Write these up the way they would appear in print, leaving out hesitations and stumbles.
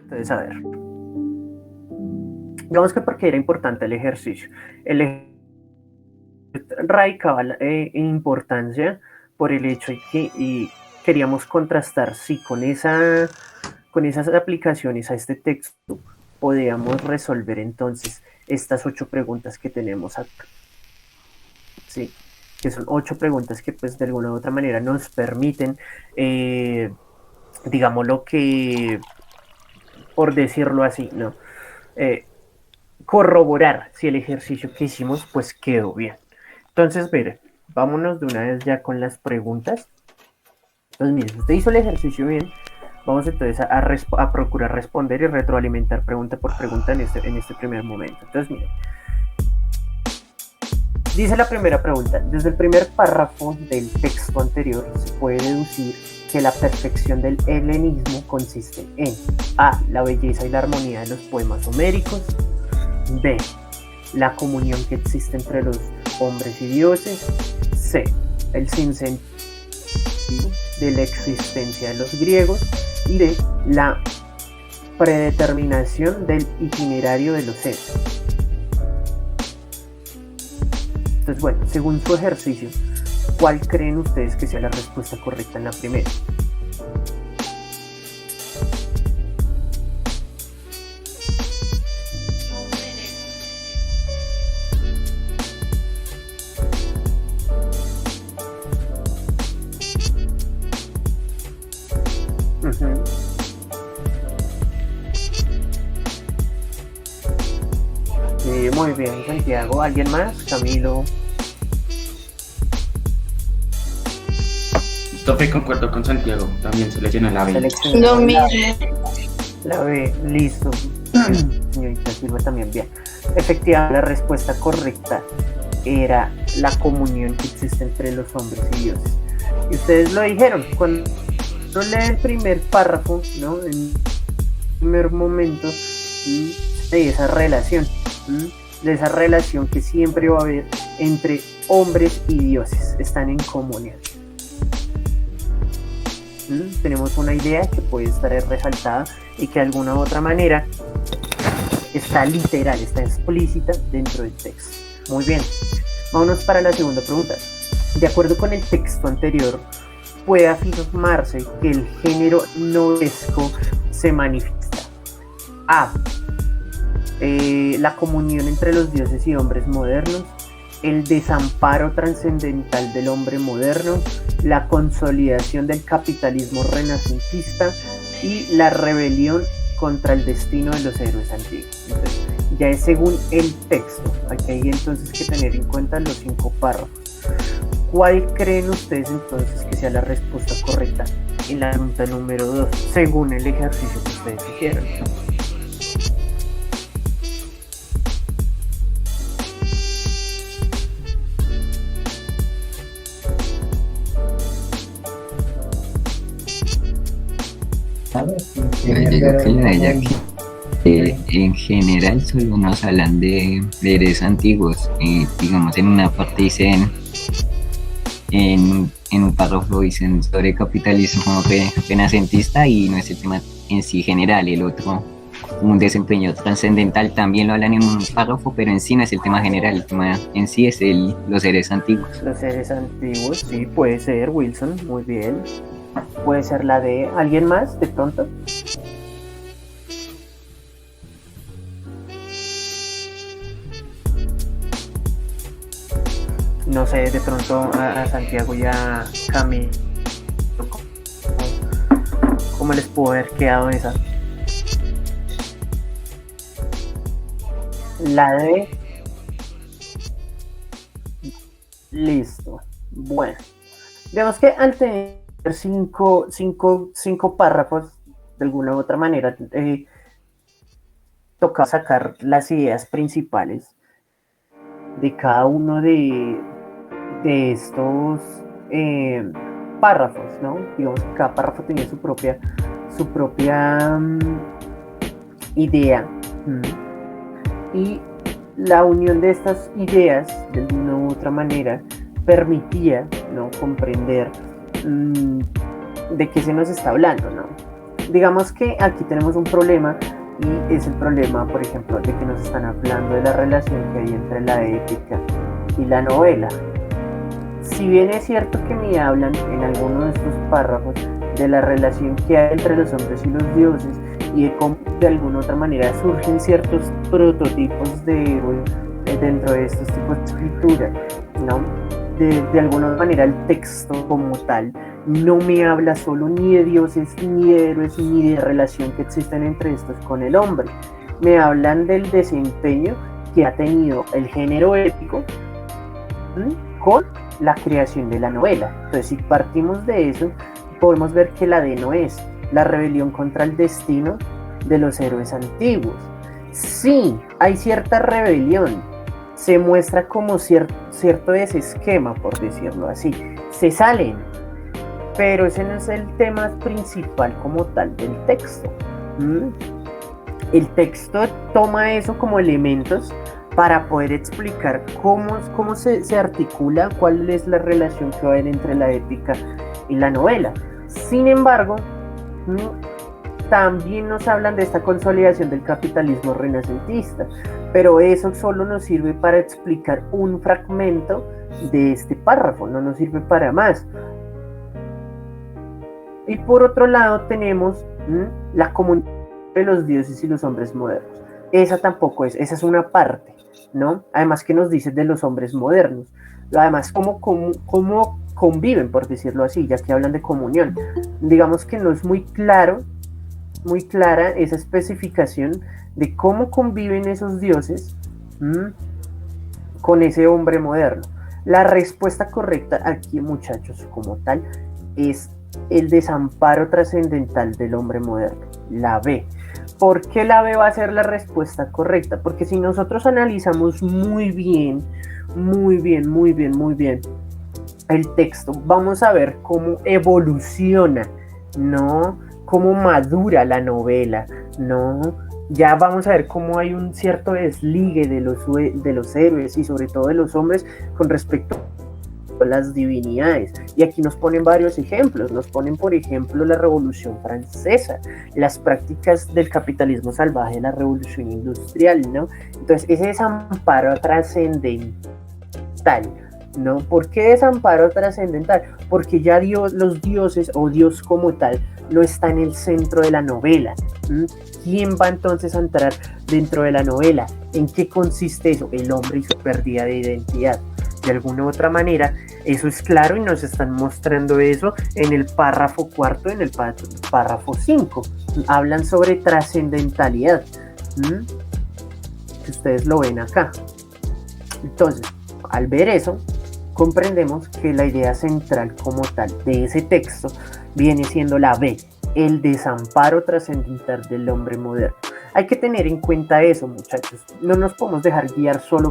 Entonces, a ver, digamos que porque era importante el ejercicio. El ejercicio radicaba importancia por el hecho de que queríamos contrastar si con esas aplicaciones a este texto podíamos resolver entonces estas 8 preguntas que tenemos acá. Sí, que son 8 preguntas que pues de alguna u otra manera nos permiten, digamos lo que, por decirlo así, ¿no? Eh, corroborar si el ejercicio que hicimos pues quedó bien. Entonces, mire, vámonos de una vez ya con las preguntas. Entonces, mire, si usted hizo el ejercicio bien, vamos entonces a procurar responder y retroalimentar pregunta por pregunta en este primer momento. Entonces, mire, dice la primera pregunta, desde el primer párrafo del texto anterior se puede deducir que la perfección del helenismo consiste en A, la belleza y la armonía de los poemas homéricos, B, la comunión que existe entre los hombres y dioses, C, el sinsentido de la existencia de los griegos y D, la predeterminación del itinerario de los héroes. Entonces, bueno, según su ejercicio, ¿cuál creen ustedes que sea la respuesta correcta en la primera? Uh-huh. Sí, muy bien, Santiago. ¿Alguien más? Camilo. Tope, concuerdo con Santiago, también se le llena la B. Lo mismo. La B, listo. Señorita Silva también, bien. Efectivamente, la respuesta correcta era la comunión que existe entre los hombres y dioses. Y ustedes lo dijeron, cuando lee el primer párrafo, ¿no? En el primer momento de esa relación, que siempre va a haber entre hombres y dioses, están en comunión. Tenemos una idea que puede estar resaltada y que de alguna u otra manera está literal, está explícita dentro del texto. Muy bien, vámonos para la segunda pregunta. De acuerdo con el texto anterior, puede afirmarse que el género novelesco se manifiesta A, la comunión entre los dioses y hombres modernos, el desamparo trascendental del hombre moderno, la consolidación del capitalismo renacentista y la rebelión contra el destino de los héroes antiguos. Entonces, ya es según el texto. Aquí hay entonces que tener en cuenta los 5 párrafos. ¿Cuál creen ustedes entonces que sea la respuesta correcta en la pregunta número 2, según el ejercicio que ustedes hicieron? Yo digo que la de Jackie. En general solo nos hablan de seres antiguos. Digamos, en una parte dicen, en un párrafo dicen sobre capitalismo renacentista y no es el tema en sí general. El otro, un desempeño trascendental, también lo hablan en un párrafo, pero en sí no es el tema general. El tema en sí es los seres antiguos. Los seres antiguos, sí, puede ser, Wilson, muy bien. Puede ser la de alguien más, de pronto. No sé, de pronto a Santiago y a Camilo, ¿cómo les pudo haber quedado esa? La de... Listo. Bueno, digamos que al tener cinco párrafos, de alguna u otra manera, toca sacar las ideas principales de cada uno de estos párrafos, ¿no? Digamos que cada párrafo tenía su propia idea. Y la unión de estas ideas, de alguna u otra manera, permitía, ¿no?, comprender de qué se nos está hablando, ¿no? Digamos que aquí tenemos un problema y es el problema, por ejemplo, de que nos están hablando de la relación que hay entre la épica y la novela. Si bien es cierto que me hablan en alguno de estos párrafos de la relación que hay entre los hombres y los dioses y de cómo de alguna otra manera surgen ciertos prototipos de héroes dentro de estos tipos de escritura, ¿no? De alguna manera el texto como tal no me habla solo ni de dioses, ni de héroes, ni de relación que existen entre estos con el hombre. Me hablan del desempeño que ha tenido el género épico con la creación de la novela. Entonces, si partimos de eso, podemos ver que la Deno es la rebelión contra el destino de los héroes antiguos. Sí, hay cierta rebelión, se muestra como cierto desesquema, por decirlo así. Se salen, pero ese no es el tema principal como tal del texto. El texto toma eso como elementos para poder explicar cómo se articula, cuál es la relación que va a haber entre la épica y la novela. Sin embargo, también nos hablan de esta consolidación del capitalismo renacentista, pero eso solo nos sirve para explicar un fragmento de este párrafo, no nos sirve para más. Y por otro lado tenemos la comunidad de los dioses y los hombres modernos. Esa tampoco es, esa es una parte, ¿no? Además que nos dice de los hombres modernos, además cómo conviven, por decirlo así, ya que hablan de comunión. Digamos que no es muy clara esa especificación de cómo conviven esos dioses con ese hombre moderno. La respuesta correcta aquí, muchachos, como tal, es el desamparo trascendental del hombre moderno, la B. ¿Por qué la B va a ser la respuesta correcta? Porque si nosotros analizamos muy bien el texto, vamos a ver cómo evoluciona, ¿no? Cómo madura la novela, ¿no? Ya vamos a ver cómo hay un cierto desligue de los héroes y sobre todo de los hombres con respecto a las divinidades. Y aquí nos ponen varios ejemplos. Nos ponen, por ejemplo, la Revolución Francesa, las prácticas del capitalismo salvaje, la Revolución Industrial, ¿no? Entonces, ese desamparo trascendental, ¿no? ¿Por qué desamparo trascendental? Porque ya los dioses o Dios como tal no está en el centro de la novela. ¿Quién va entonces a entrar dentro de la novela? ¿En qué consiste eso? El hombre y su pérdida de identidad. De alguna u otra manera, eso es claro y nos están mostrando eso en el párrafo cuarto, en el párrafo 5. Hablan sobre trascendentalidad. Que ustedes lo ven acá. Entonces, al ver eso, comprendemos que la idea central como tal de ese texto viene siendo la B, el desamparo trascendental del hombre moderno. Hay que tener en cuenta eso, muchachos. No nos podemos dejar guiar solo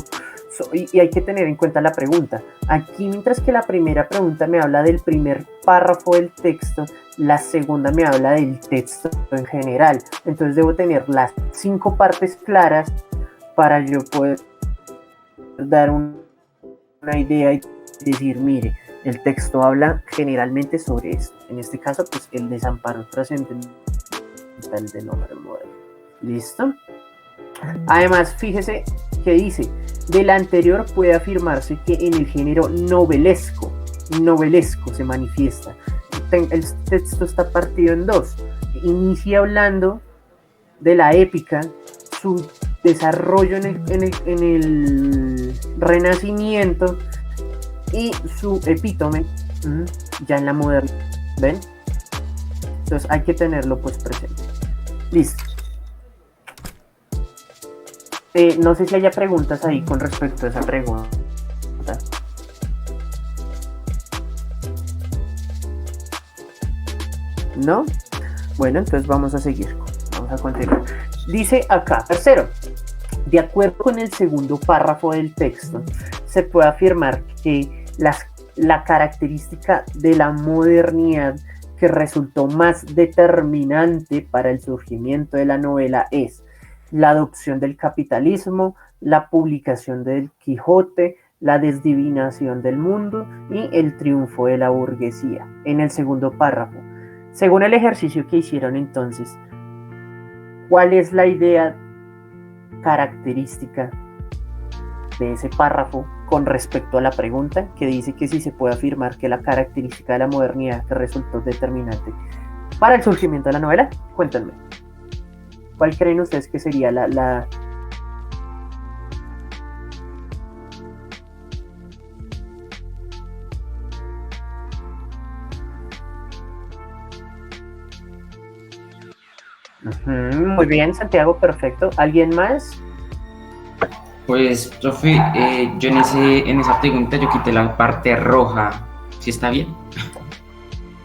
y hay que tener en cuenta la pregunta. Aquí, mientras que la primera pregunta me habla del primer párrafo del texto, la segunda me habla del texto en general. Entonces debo tener las 5 partes claras para yo poder dar una idea y decir, mire, el texto habla generalmente sobre esto. En este caso, pues el desamparo trascendental del hombre moderno. ¿Listo? Además, fíjese que dice, de la anterior puede afirmarse que en el género novelesco se manifiesta. El texto está partido en 2. Inicia hablando de la épica, su desarrollo en el Renacimiento y su epítome ya en la modernidad. ¿Ven? Entonces hay que tenerlo pues presente. Listo. No sé si haya preguntas ahí con respecto a esa pregunta. ¿No? Bueno, entonces vamos a seguir. Vamos a continuar. Dice acá, tercero, de acuerdo con el segundo párrafo del texto, se puede afirmar que la característica de la modernidad que resultó más determinante para el surgimiento de la novela es la adopción del capitalismo, la publicación del Quijote, la desdivinación del mundo y el triunfo de la burguesía. En el segundo párrafo, Según el ejercicio que hicieron entonces, ¿cuál es la idea característica de ese párrafo con respecto a la pregunta que dice que si se puede afirmar que la característica de la modernidad que resultó determinante para el surgimiento de la novela? Cuéntenme. ¿Cuál creen ustedes que sería la... Muy bien, Santiago, perfecto. ¿Alguien más? Pues, profe, yo en esa pregunta yo quité la parte roja. ¿Sí está bien?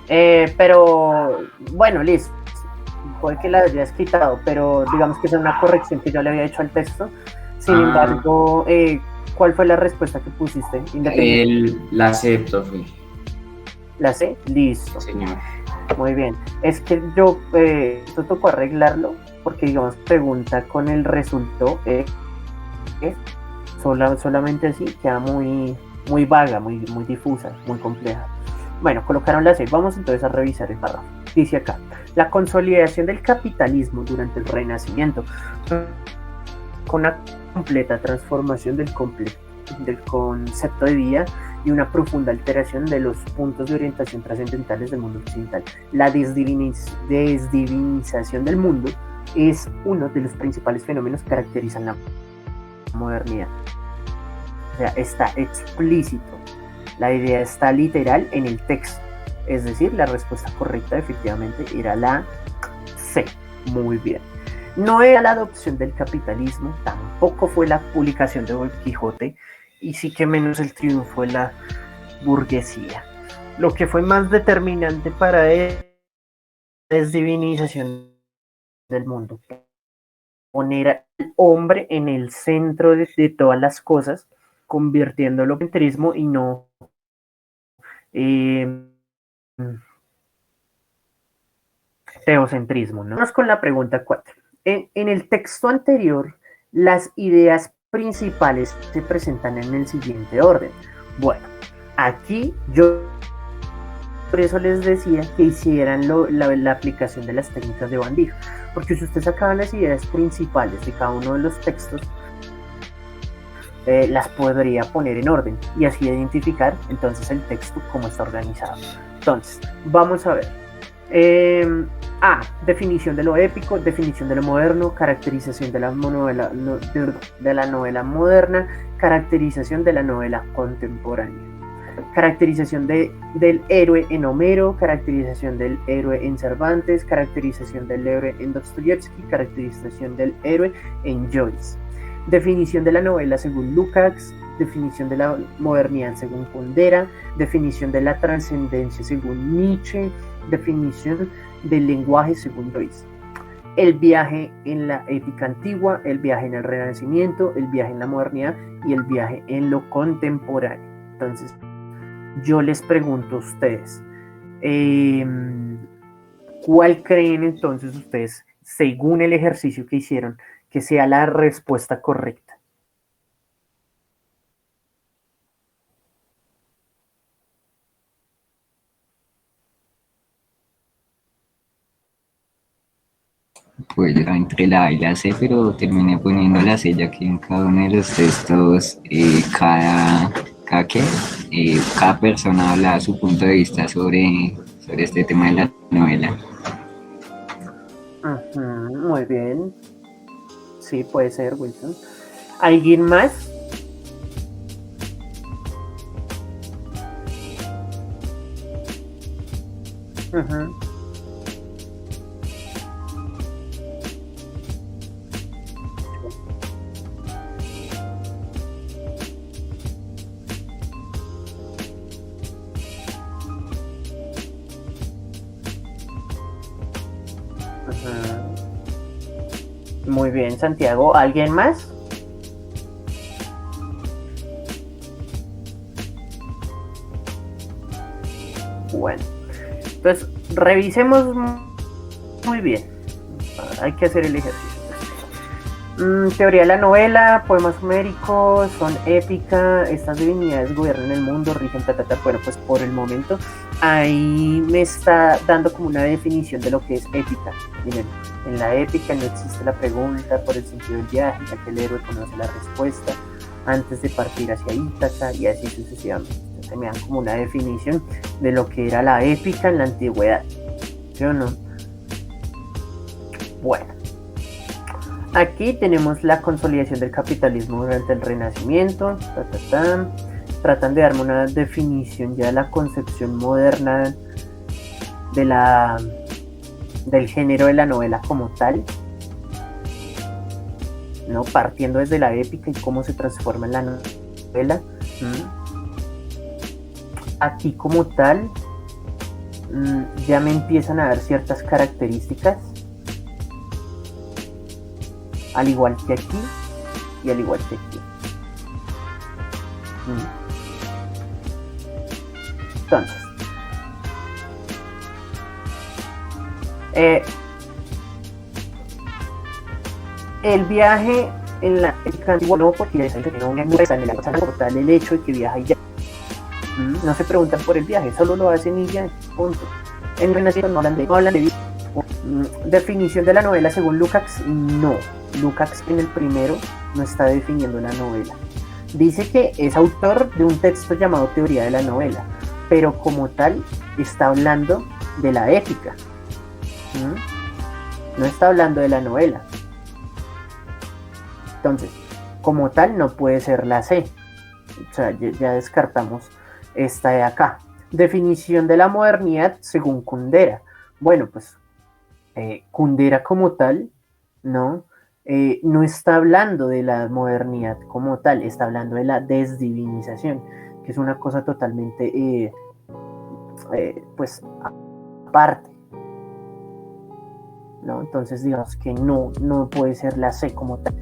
Pero, bueno, listo. Puede que la hayas quitado, pero digamos que es una corrección que yo le había hecho al texto. Sin embargo, ¿cuál fue la respuesta que pusiste? La C, profe. ¿La C? Listo. Señor. Muy bien. Es que yo, esto tocó arreglarlo, porque digamos, pregunta con el resultado, solamente así, queda muy vaga, muy difusa, muy compleja. Bueno, colocaron la C. Vamos entonces a revisar el párrafo. Dice acá, la consolidación del capitalismo durante el Renacimiento, con una completa transformación del concepto de vida y una profunda alteración de los puntos de orientación trascendentales del mundo occidental. La desdivinización del mundo es uno de los principales fenómenos que caracterizan la modernidad. O sea, está explícito. La idea está literal en el texto. Es decir, la respuesta correcta efectivamente era la C. Muy bien. No era la adopción del capitalismo, tampoco fue la publicación de Don Quijote, y sí que menos el triunfo de la burguesía. Lo que fue más determinante para él es divinización del mundo. Poner al hombre en el centro de todas las cosas, convirtiéndolo en centrismo y no teocentrismo, ¿no? Vamos con la pregunta 4. En el texto anterior, las ideas principales se presentan en el siguiente orden. Bueno, aquí yo por eso les decía que hicieran la aplicación de las técnicas de Van Dijk, porque si ustedes sacaban las ideas principales de cada uno de los textos, las podría poner en orden y así identificar entonces el texto cómo está organizado. Entonces, vamos a ver. Definición de lo épico, definición de lo moderno, caracterización de la novela moderna, caracterización de la novela contemporánea, caracterización del héroe en Homero, caracterización del héroe en Cervantes, caracterización del héroe en Dostoyevsky, caracterización del héroe en Joyce, definición de la novela según Lukács, definición de la modernidad según Kundera, definición de la trascendencia según Nietzsche, definición del lenguaje según Joyce. El viaje en la épica antigua, el viaje en el Renacimiento, el viaje en la modernidad y el viaje en lo contemporáneo. Entonces, yo les pregunto a ustedes, ¿cuál creen entonces ustedes, según el ejercicio que hicieron, que sea la respuesta correcta? Pues yo entre la A y la C, pero terminé poniendo la C, ya que en cada uno de los textos, cada persona habla su punto de vista sobre este tema de la novela. Muy bien. Sí, puede ser, Wilson. ¿Alguien más? Muy bien, Santiago. ¿Alguien más? Bueno, entonces revisemos muy bien. Hay que hacer el ejercicio. Teoría de la novela, poemas homéricos, son épica, estas divinidades gobiernan el mundo, rigen, bueno, pues por el momento ahí me está dando como una definición de lo que es épica. Miren, en la épica no existe la pregunta por el sentido del viaje, ya que el héroe conoce la respuesta antes de partir hacia Ítaca y así sucesivamente. Entonces me dan como una definición de lo que era la épica en la antigüedad, ¿sí o no? Bueno, aquí tenemos la consolidación del capitalismo durante el Renacimiento. Tratan de darme una definición ya de la concepción moderna del género de la novela como tal, ¿no? Partiendo desde la épica y cómo se transforma en la novela. Aquí como tal ya me empiezan a dar ciertas características, al igual que aquí y al igual que aquí. Entonces, el viaje en la época antigua no, porque ya saben que no está en el agua total el hecho de que viaja y ya. No se preguntan por el viaje, solo lo hacen y ya, punto. En Renacimiento no hablan de viaje. Definición de la novela según Lukács, no. Lukács en el primero no está definiendo la novela. Dice que es autor de un texto llamado Teoría de la novela, pero como tal está hablando de la épica. No está hablando de la novela. Entonces, como tal no puede ser la C. O sea, ya descartamos esta de acá. Definición de la modernidad según Kundera. Bueno, pues Kundera como tal, ¿no? No está hablando de la modernidad como tal, está hablando de la desdivinización, que es una cosa totalmente pues aparte, ¿no? Entonces digamos que no puede ser la C como tal.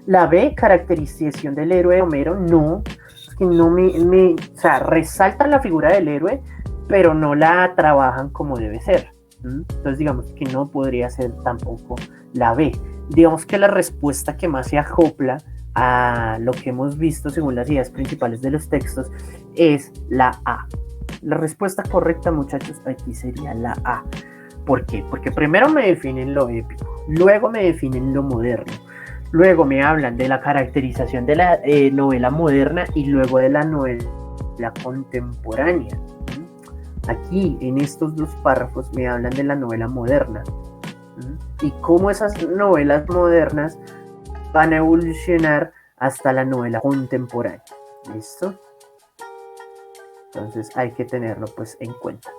La B, caracterización del héroe de Homero, no, es que no o sea, resaltan la figura del héroe, pero no la trabajan como debe ser. Entonces digamos que no podría ser tampoco la B. Digamos que la respuesta que más se acopla a lo que hemos visto según las ideas principales de los textos es la A. La respuesta correcta, muchachos, aquí sería la A. ¿Por qué? Porque primero me definen lo épico, luego me definen lo moderno, luego me hablan de la caracterización de la novela moderna y luego de la novela contemporánea. Aquí, en estos dos párrafos, me hablan de la novela moderna y cómo esas novelas modernas van a evolucionar hasta la novela contemporánea. ¿Listo? Entonces hay que tenerlo pues en cuenta.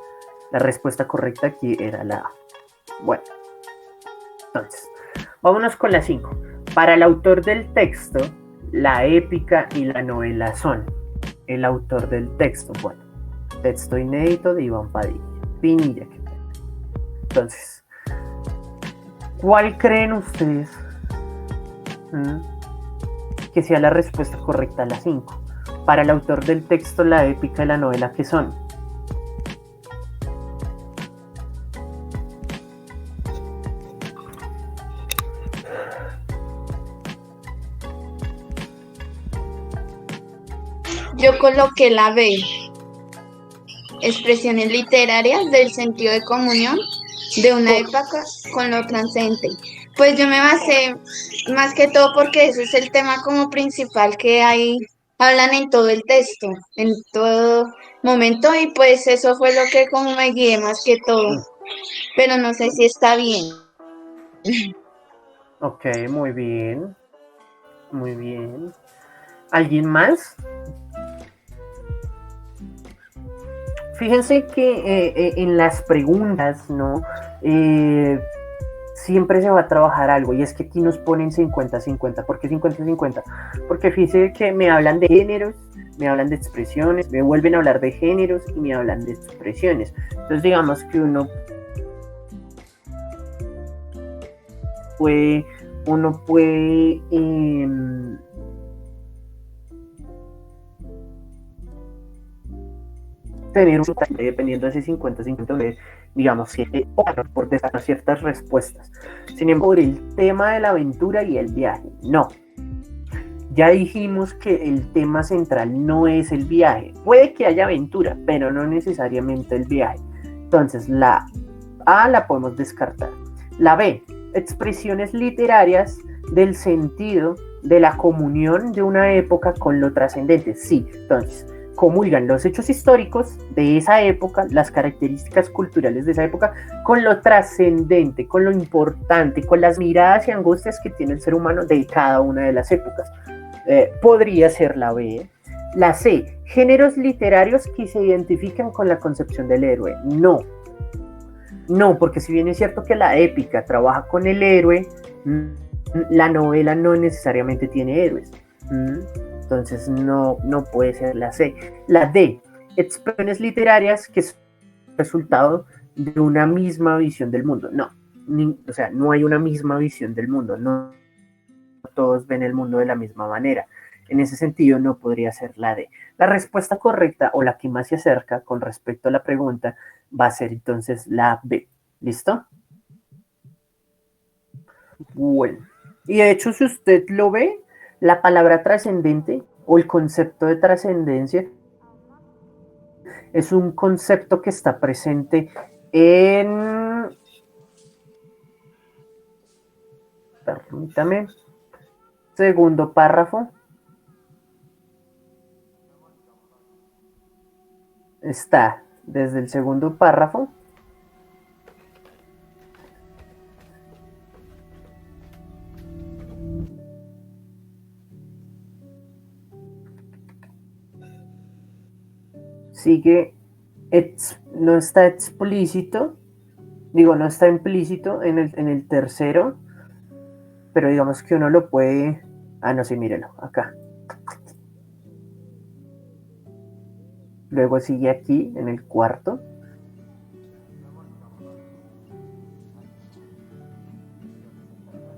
La respuesta correcta aquí era la A. Bueno, entonces, vámonos con la 5. Para el autor del texto, la épica y la novela son el autor del texto. Bueno, texto inédito de Iván Pinilla. Entonces, ¿cuál creen ustedes que sea la respuesta correcta a la 5? Para el autor del texto, la épica y la novela, ¿qué son? Yo coloqué la B. Expresiones literarias del sentido de comunión de una época con lo trascendente. Pues yo me basé más que todo porque ese es el tema como principal que hay, hablan en todo el texto, en todo momento, y pues eso fue lo que como me guié más que todo, pero no sé si está bien. Ok, muy bien. Muy bien. ¿Alguien más? Fíjense que en las preguntas, ¿no? Siempre se va a trabajar algo, y es que aquí nos ponen 50-50. ¿Por qué 50-50? Porque fíjense que me hablan de géneros, me hablan de expresiones, me vuelven a hablar de géneros y me hablan de expresiones. Entonces digamos que uno puede tener un dependiendo de ese 50-50, digamos, por dar ciertas respuestas. Sin embargo, el tema de la aventura y el viaje, no. Ya dijimos que el tema central no es el viaje. Puede que haya aventura, pero no necesariamente el viaje. Entonces, la A la podemos descartar. La B, expresiones literarias del sentido de la comunión de una época con lo trascendente. Sí, entonces, comulgan los hechos históricos de esa época, las características culturales de esa época, con lo trascendente, con lo importante, con las miradas y angustias que tiene el ser humano de cada una de las épocas. Podría ser la B. La C, géneros literarios que se identifican con la concepción del héroe. No, porque si bien es cierto que la épica trabaja con el héroe, la novela no necesariamente tiene héroes. Entonces no puede ser la C. La D, expresiones literarias que es resultado de una misma visión del mundo. O sea, no hay una misma visión del mundo. No todos ven el mundo de la misma manera. En ese sentido no podría ser la D. La respuesta correcta o la que más se acerca con respecto a la pregunta va a ser entonces la B. ¿Listo? Bueno. Y de hecho, si usted lo ve, la palabra trascendente o el concepto de trascendencia es un concepto que está presente en... Permítame. Segundo párrafo. Está desde el segundo párrafo. Sigue, no está explícito, no está implícito en el tercero, pero digamos que uno lo puede, no, sí, mírelo, acá. Luego sigue aquí, en el cuarto.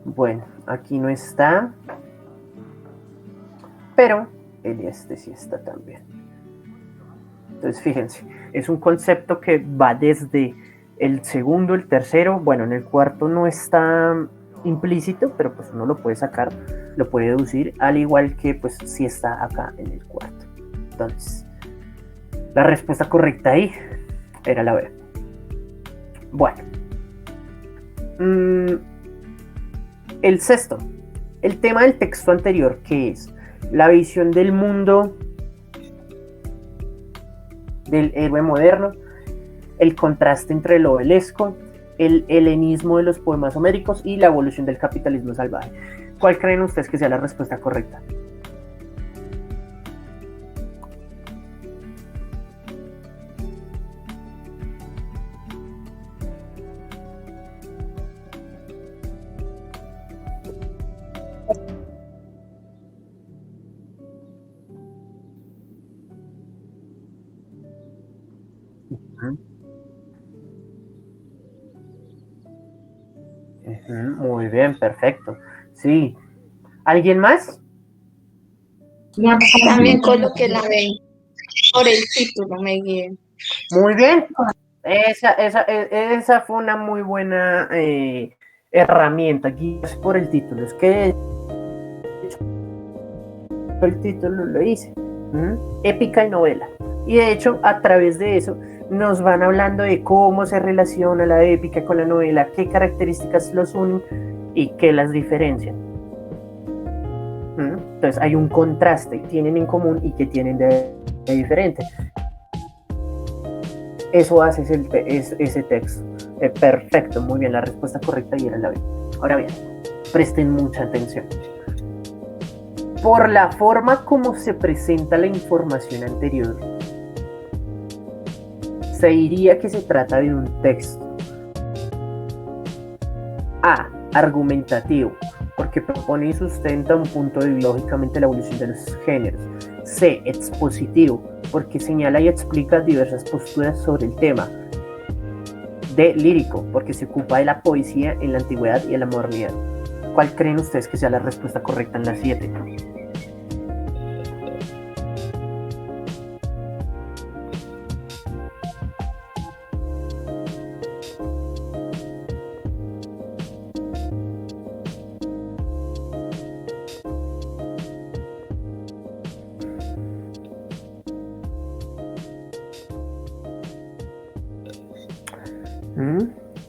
Bueno, aquí no está, pero en este sí está también. Entonces, fíjense, es un concepto que va desde el segundo, el tercero, bueno, en el cuarto no está implícito, pero pues uno lo puede sacar, lo puede deducir, al igual que pues sí está acá en el cuarto. Entonces, la respuesta correcta ahí era la B. Bueno. El sexto, el tema del texto anterior, que es la visión del mundo del héroe moderno, el contraste entre el novelesco, el helenismo de los poemas homéricos y la evolución del capitalismo salvaje. ¿Cuál creen ustedes que sea la respuesta correcta? Muy bien, perfecto. Sí. ¿Alguien más? También coloqué la B. Por el título me guié. Muy bien. Esa fue una muy buena herramienta. Guías por el título. Es que el título lo hice. Épica y novela. Y de hecho, a través de eso, nos van hablando de cómo se relaciona la épica con la novela, qué características los unen y qué las diferencian. Entonces hay un contraste, tienen en común y qué tienen de diferente. Eso hace ese texto. Perfecto, muy bien, la respuesta correcta y era la B. Ahora bien, presten mucha atención. Por la forma como se presenta la información anterior, se diría que se trata de un texto A, argumentativo, porque propone y sustenta un punto de vista lógicamente la evolución de los géneros. C, expositivo, porque señala y explica diversas posturas sobre el tema. D, lírico, porque se ocupa de la poesía en la antigüedad y en la modernidad. ¿Cuál creen ustedes que sea la respuesta correcta en la 7?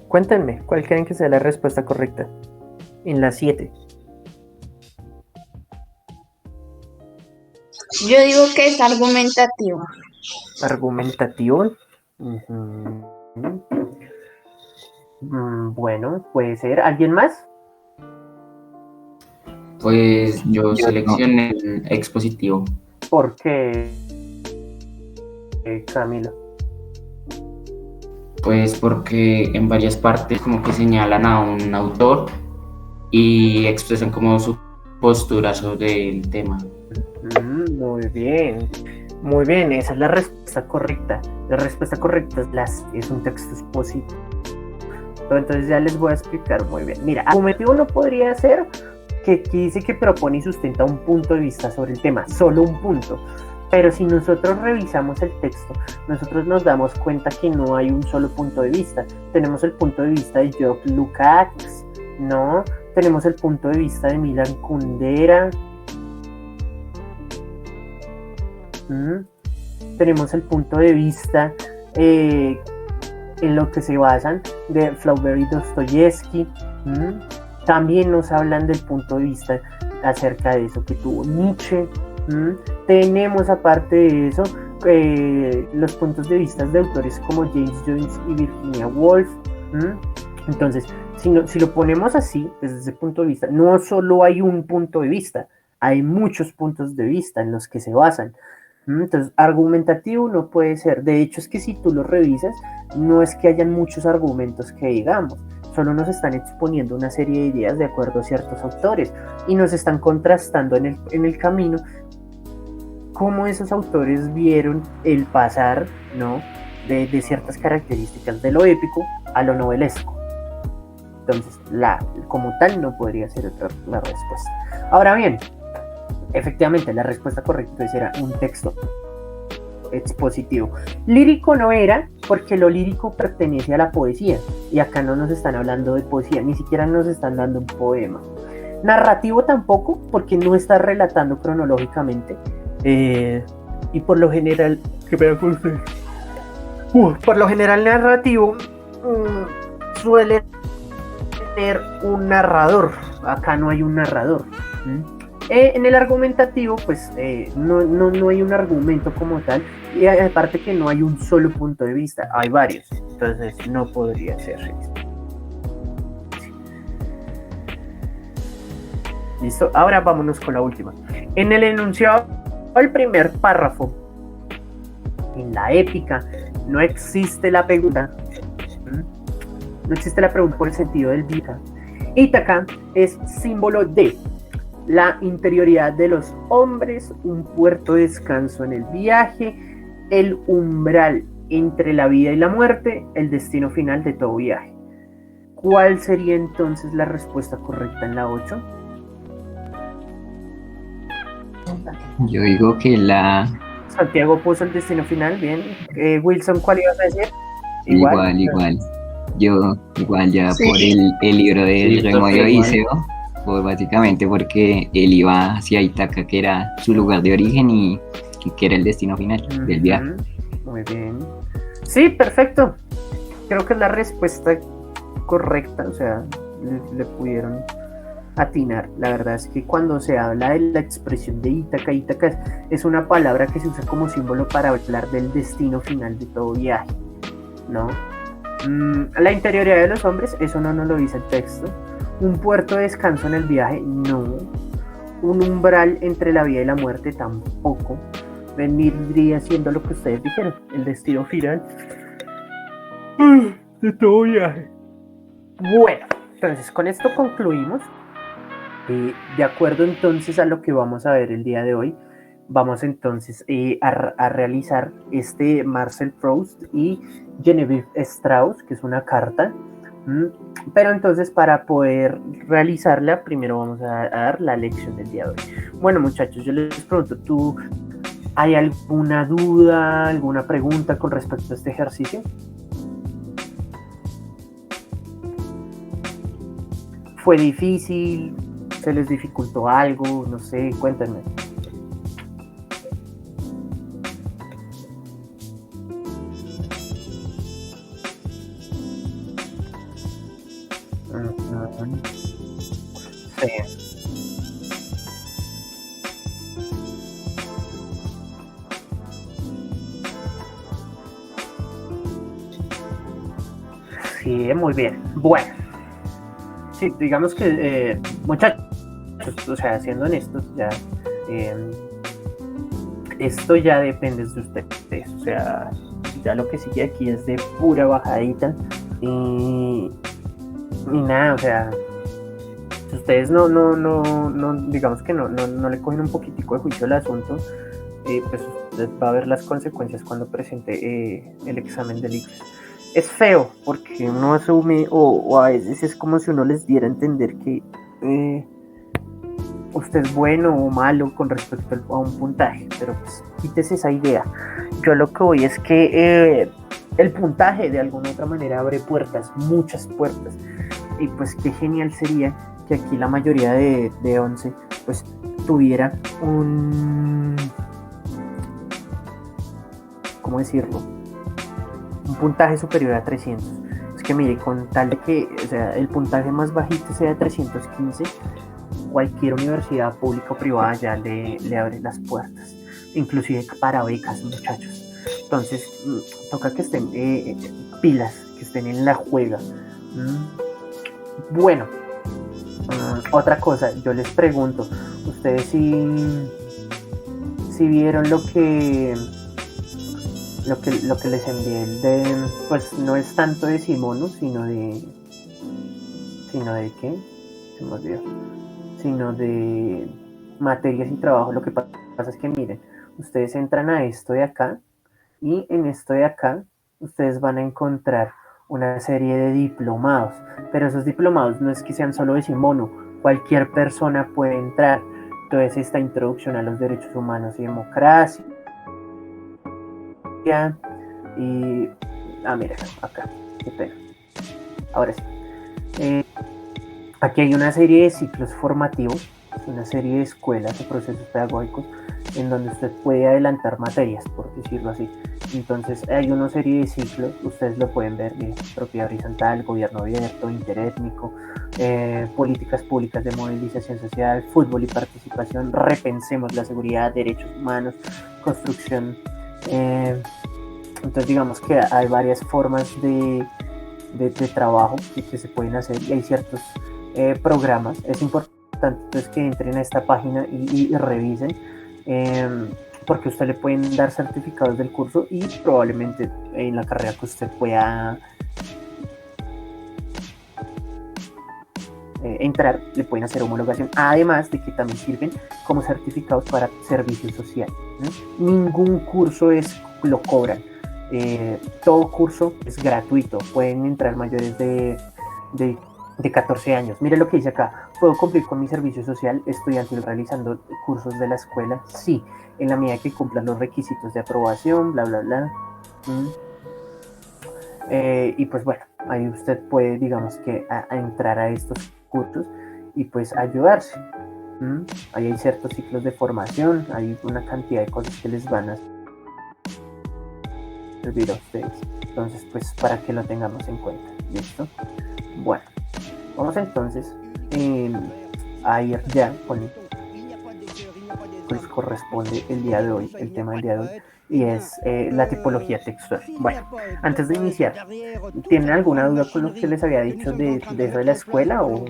Cuéntenme, ¿cuál creen que sea la respuesta correcta? En la 7. Yo digo que es argumentativo. Argumentativo. Bueno, puede ser. ¿Alguien más? Pues yo seleccioné el expositivo. ¿Por qué, Camilo? Pues porque en varias partes como que señalan a un autor y expresan como su postura sobre el tema. Muy bien. Muy bien, esa es la respuesta correcta. La respuesta correcta es un texto expositivo. Entonces ya les voy a explicar muy bien. Mira, argumentativo no podría ser que dice que propone y sustenta un punto de vista sobre el tema, solo un punto. Pero si nosotros revisamos el texto, nosotros nos damos cuenta que no hay un solo punto de vista. Tenemos el punto de vista de Job Lukács, ¿no? Tenemos el punto de vista de Milan Kundera. Tenemos el punto de vista en lo que se basan de Flaubert y Dostoyevsky. También nos hablan del punto de vista acerca de eso que tuvo Nietzsche. Tenemos aparte de eso los puntos de vista de autores como James Joyce y Virginia Woolf. Entonces, si lo ponemos así, desde ese punto de vista, no solo hay un punto de vista, hay muchos puntos de vista en los que se basan. Entonces, argumentativo no puede ser. De hecho, es que si tú lo revisas, no es que hayan muchos argumentos que digamos, solo nos están exponiendo una serie de ideas de acuerdo a ciertos autores y nos están contrastando en el camino cómo esos autores vieron el pasar, ¿no? de ciertas características de lo épico a lo novelesco. Entonces, como tal no podría ser la respuesta. Ahora bien, efectivamente, la respuesta correcta era un texto expositivo. Lírico no era, porque lo lírico pertenece a la poesía, y acá no nos están hablando de poesía, ni siquiera nos están dando un poema. Narrativo tampoco, porque no está relatando cronológicamente, y por lo general, por lo general narrativo suele tener un narrador. Acá no hay un narrador. En el argumentativo, pues no hay un argumento como tal, y aparte que no hay un solo punto de vista, hay varios, entonces no podría ser. Listo, ahora vámonos con la última. En el enunciado, el primer párrafo, en la épica, no existe la pregunta. No existe la pregunta por el sentido del Ítaca. Ítaca es símbolo de la interioridad de los hombres, un puerto de descanso en el viaje, el umbral entre la vida y la muerte, el destino final de todo viaje. ¿Cuál sería entonces la respuesta correcta en la 8? Yo digo que la... Santiago puso el destino final, bien. Wilson, ¿cuál ibas a decir? Igual. Yo igual ya por el libro del Remo de Odiseo, pues básicamente porque él iba hacia Ítaca, que era su lugar de origen y que era el destino final del viaje. Muy bien. Sí, perfecto. Creo que es la respuesta correcta, o sea, le pudieron atinar. La verdad es que cuando se habla de la expresión de Ítaca es una palabra que se usa como símbolo para hablar del destino final de todo viaje, ¿no? La interioridad de los hombres, eso no nos lo dice el texto. Un puerto de descanso en el viaje, no. Un umbral entre la vida y la muerte, tampoco. Vendría siendo lo que ustedes dijeron, el destino final de todo viaje. Bueno, entonces con esto concluimos. De acuerdo entonces a lo que vamos a ver el día de hoy, vamos entonces a realizar Marcel Proust y Geneviève Strauss, que es una carta. Pero entonces para poder realizarla, primero vamos a dar la lección del día de hoy. Bueno, muchachos, yo les pregunto, ¿hay alguna duda, alguna pregunta con respecto a este ejercicio? ¿Fue difícil? ¿Se les dificultó algo? No sé, cuéntenme. Sí. Sí, muy bien. Bueno, sí, digamos que, muchachos, o sea, siendo honestos, ya, eh, esto ya depende de ustedes, o sea, ya lo que sigue aquí es de pura bajadita y, y nada, o sea, si ustedes no, digamos que no le cogen un poquitico de juicio al asunto, pues usted va a ver las consecuencias cuando presente el examen del ICFES. Es feo porque uno asume o a veces es como si uno les diera a entender que usted es bueno o malo con respecto a un puntaje, pero pues quítese esa idea. Yo lo que voy es que el puntaje de alguna otra manera abre puertas, muchas puertas, y pues qué genial sería que aquí la mayoría de 11 pues tuviera ¿cómo decirlo? Un puntaje superior a 300. Es que mire, con tal de que, o sea, el puntaje más bajito sea 315, cualquier universidad pública o privada ya le abre las puertas, inclusive para becas, muchachos. Entonces, toca que estén pilas, que estén en la juega. Bueno, otra cosa, yo les pregunto, ustedes si vieron lo que les envié pues no es tanto de Simono, sino de ¿qué? Se me olvidó. Sino de materias y trabajo. Lo que pasa es que miren, ustedes entran a esto de acá y en esto de acá ustedes van a encontrar una serie de diplomados, pero esos diplomados no es que sean solo de Simono, cualquier persona puede entrar. Entonces esta introducción a los derechos humanos y democracia y mira, acá, qué pena. Ahora sí. Aquí hay una serie de ciclos formativos, una serie de escuelas o procesos pedagógicos en donde usted puede adelantar materias, por decirlo así. Entonces hay una serie de ciclos, ustedes lo pueden ver, propiedad horizontal, gobierno abierto, interétnico, políticas públicas de movilización social, fútbol y participación, repensemos la seguridad, derechos humanos, construcción. Entonces digamos que hay varias formas de trabajo que se pueden hacer y hay ciertos programas. Es importante pues, que entren a esta página y revisen, porque a usted le pueden dar certificados del curso y probablemente en la carrera que usted pueda entrar, le pueden hacer homologación, además de que también sirven como certificados para servicio social, ¿no? Ningún curso lo cobran, todo curso es gratuito, pueden entrar mayores de 14 años. Mire lo que dice acá: ¿puedo cumplir con mi servicio social estudiantil realizando cursos de la escuela? Sí, en la medida que cumplan los requisitos de aprobación, bla, bla, bla. Y pues bueno, ahí usted puede, digamos que, a entrar a estos cursos y pues ayudarse. Ahí hay ciertos ciclos de formación, hay una cantidad de cosas que les van a servir a ustedes. Entonces, pues para que lo tengamos en cuenta. ¿Listo? Bueno, vamos entonces a ir ya con pues corresponde el día de hoy, el tema del día de hoy, y es la tipología textual. Bueno, antes de iniciar, ¿tienen alguna duda con lo que les había dicho de eso de la escuela o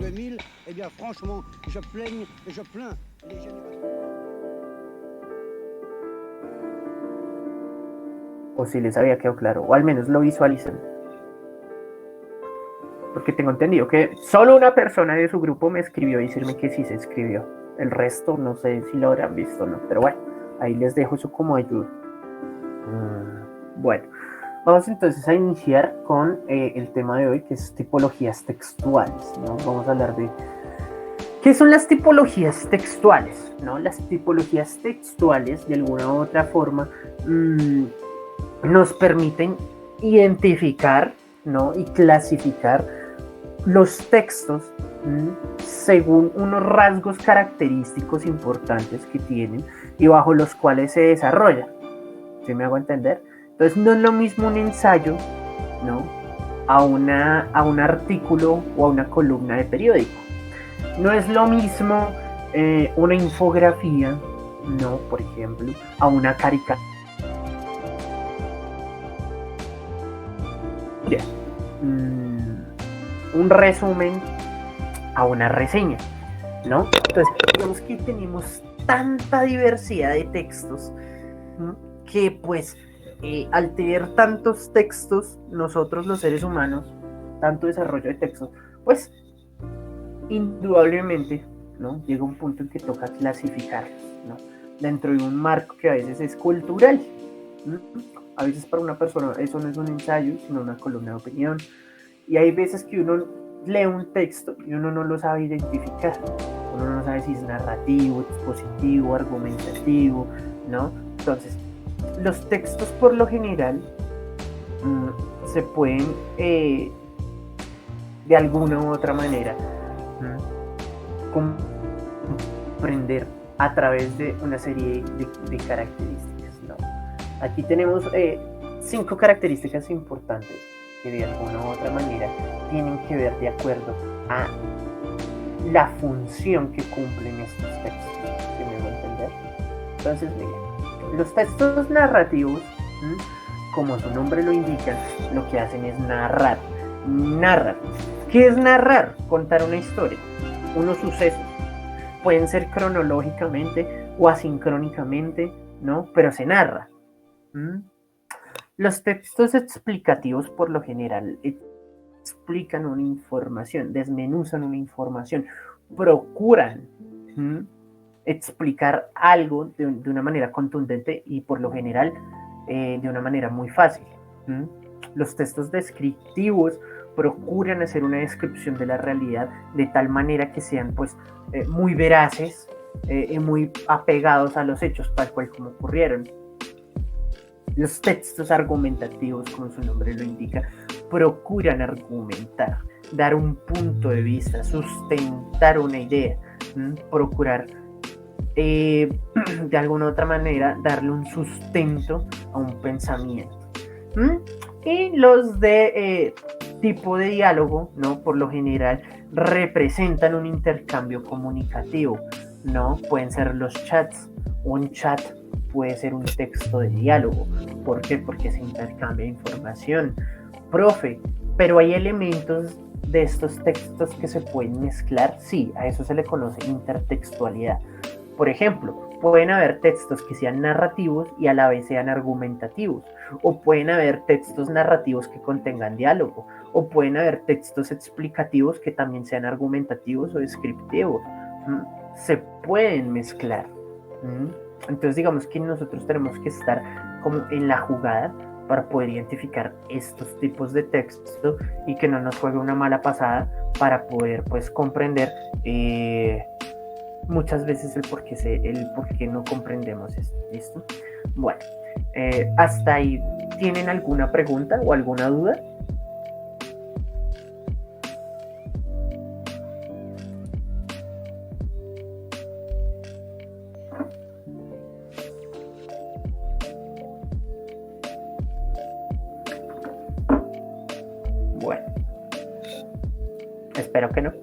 si les había quedado claro, o al menos lo visualizan? Porque tengo entendido que solo una persona de su grupo me escribió y decirme que sí se escribió. El resto no sé si lo habrán visto o no, pero bueno, ahí les dejo eso como ayuda. Bueno, vamos entonces a iniciar con el tema de hoy, que es tipologías textuales, ¿no? Vamos a hablar de ¿qué son las tipologías textuales? ¿No? Las tipologías textuales, de alguna u otra forma, nos permiten identificar, ¿no? Y clasificar los textos según unos rasgos característicos importantes que tienen y bajo los cuales se desarrollan. ¿Sí me hago entender? Entonces no es lo mismo un ensayo, ¿no? a un artículo o a una columna de periódico. No es lo mismo una infografía, no, por ejemplo, a una caricatura. Un resumen a una reseña, ¿no? Entonces, digamos que tenemos tanta diversidad de textos, ¿no? Que pues al tener tantos textos, nosotros los seres humanos, tanto desarrollo de textos, pues indudablemente, ¿no? Llega un punto en que toca clasificarlos, ¿no? Dentro de un marco que a veces es cultural, ¿no? A veces para una persona eso no es un ensayo, sino una columna de opinión. Y hay veces que uno lee un texto y uno no lo sabe identificar. Uno no sabe si es narrativo, expositivo, argumentativo, ¿no? Entonces, los textos por lo general se pueden de alguna u otra manera comprender a través de una serie de características, ¿no? Aquí tenemos 5 características importantes que de alguna u otra manera tienen que ver de acuerdo a la función que cumplen estos textos, ¿que me voy a entender? Entonces, miren, los textos narrativos, como su nombre lo indica, lo que hacen es narrar. ¿Qué es narrar? Contar una historia, unos sucesos. Pueden ser cronológicamente o asincrónicamente, ¿no? Pero se narra. Los textos explicativos por lo general explican una información, desmenuzan una información, procuran explicar algo de una manera contundente y por lo general de una manera muy fácil. Los textos descriptivos procuran hacer una descripción de la realidad de tal manera que sean pues muy veraces y muy apegados a los hechos tal cual como ocurrieron. Los textos argumentativos, como su nombre lo indica, procuran argumentar, dar un punto de vista, sustentar una idea, procurar de alguna otra manera darle un sustento a un pensamiento. Y los de tipo de diálogo, ¿no? Por lo general representan un intercambio comunicativo, ¿no? Pueden ser los chats, un chat puede ser un texto de diálogo. ¿Por qué? Porque se intercambia información. Profe, pero hay elementos de estos textos que se pueden mezclar. Sí, a eso se le conoce intertextualidad. Por ejemplo, pueden haber textos que sean narrativos y a la vez sean argumentativos. O pueden haber textos narrativos que contengan diálogo. O pueden haber textos explicativos que también sean argumentativos o descriptivos. Se pueden mezclar. Entonces digamos que nosotros tenemos que estar como en la jugada para poder identificar estos tipos de texto y que no nos juegue una mala pasada para poder pues comprender muchas veces el por qué no comprendemos esto. ¿Listo? Bueno, hasta ahí, ¿tienen alguna pregunta o alguna duda? Bueno, espero que no.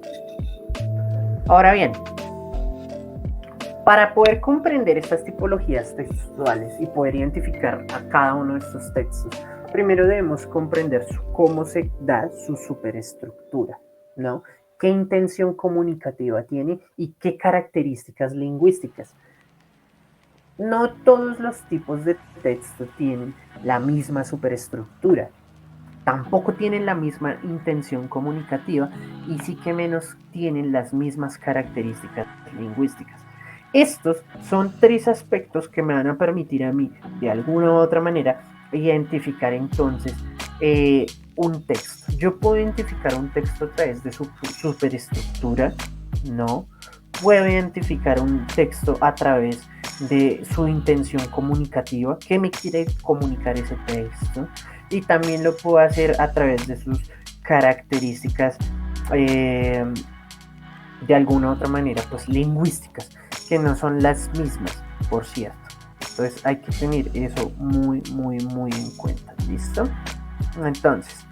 Ahora bien, para poder comprender estas tipologías textuales y poder identificar a cada uno de estos textos, primero debemos comprender cómo se da su superestructura, ¿no? ¿Qué intención comunicativa tiene y qué características lingüísticas? No todos los tipos de texto tienen la misma superestructura. Tampoco tienen la misma intención comunicativa y sí que menos tienen las mismas características lingüísticas. Estos son 3 aspectos que me van a permitir a mí, de alguna u otra manera, identificar entonces un texto. Yo puedo identificar un texto a través de su superestructura, ¿no? Puedo identificar un texto a través de su intención comunicativa, qué me quiere comunicar ese texto, y también lo puedo hacer a través de sus características de alguna otra manera, pues lingüísticas, que no son las mismas, por cierto. Entonces hay que tener eso muy en cuenta, ¿listo? Entonces,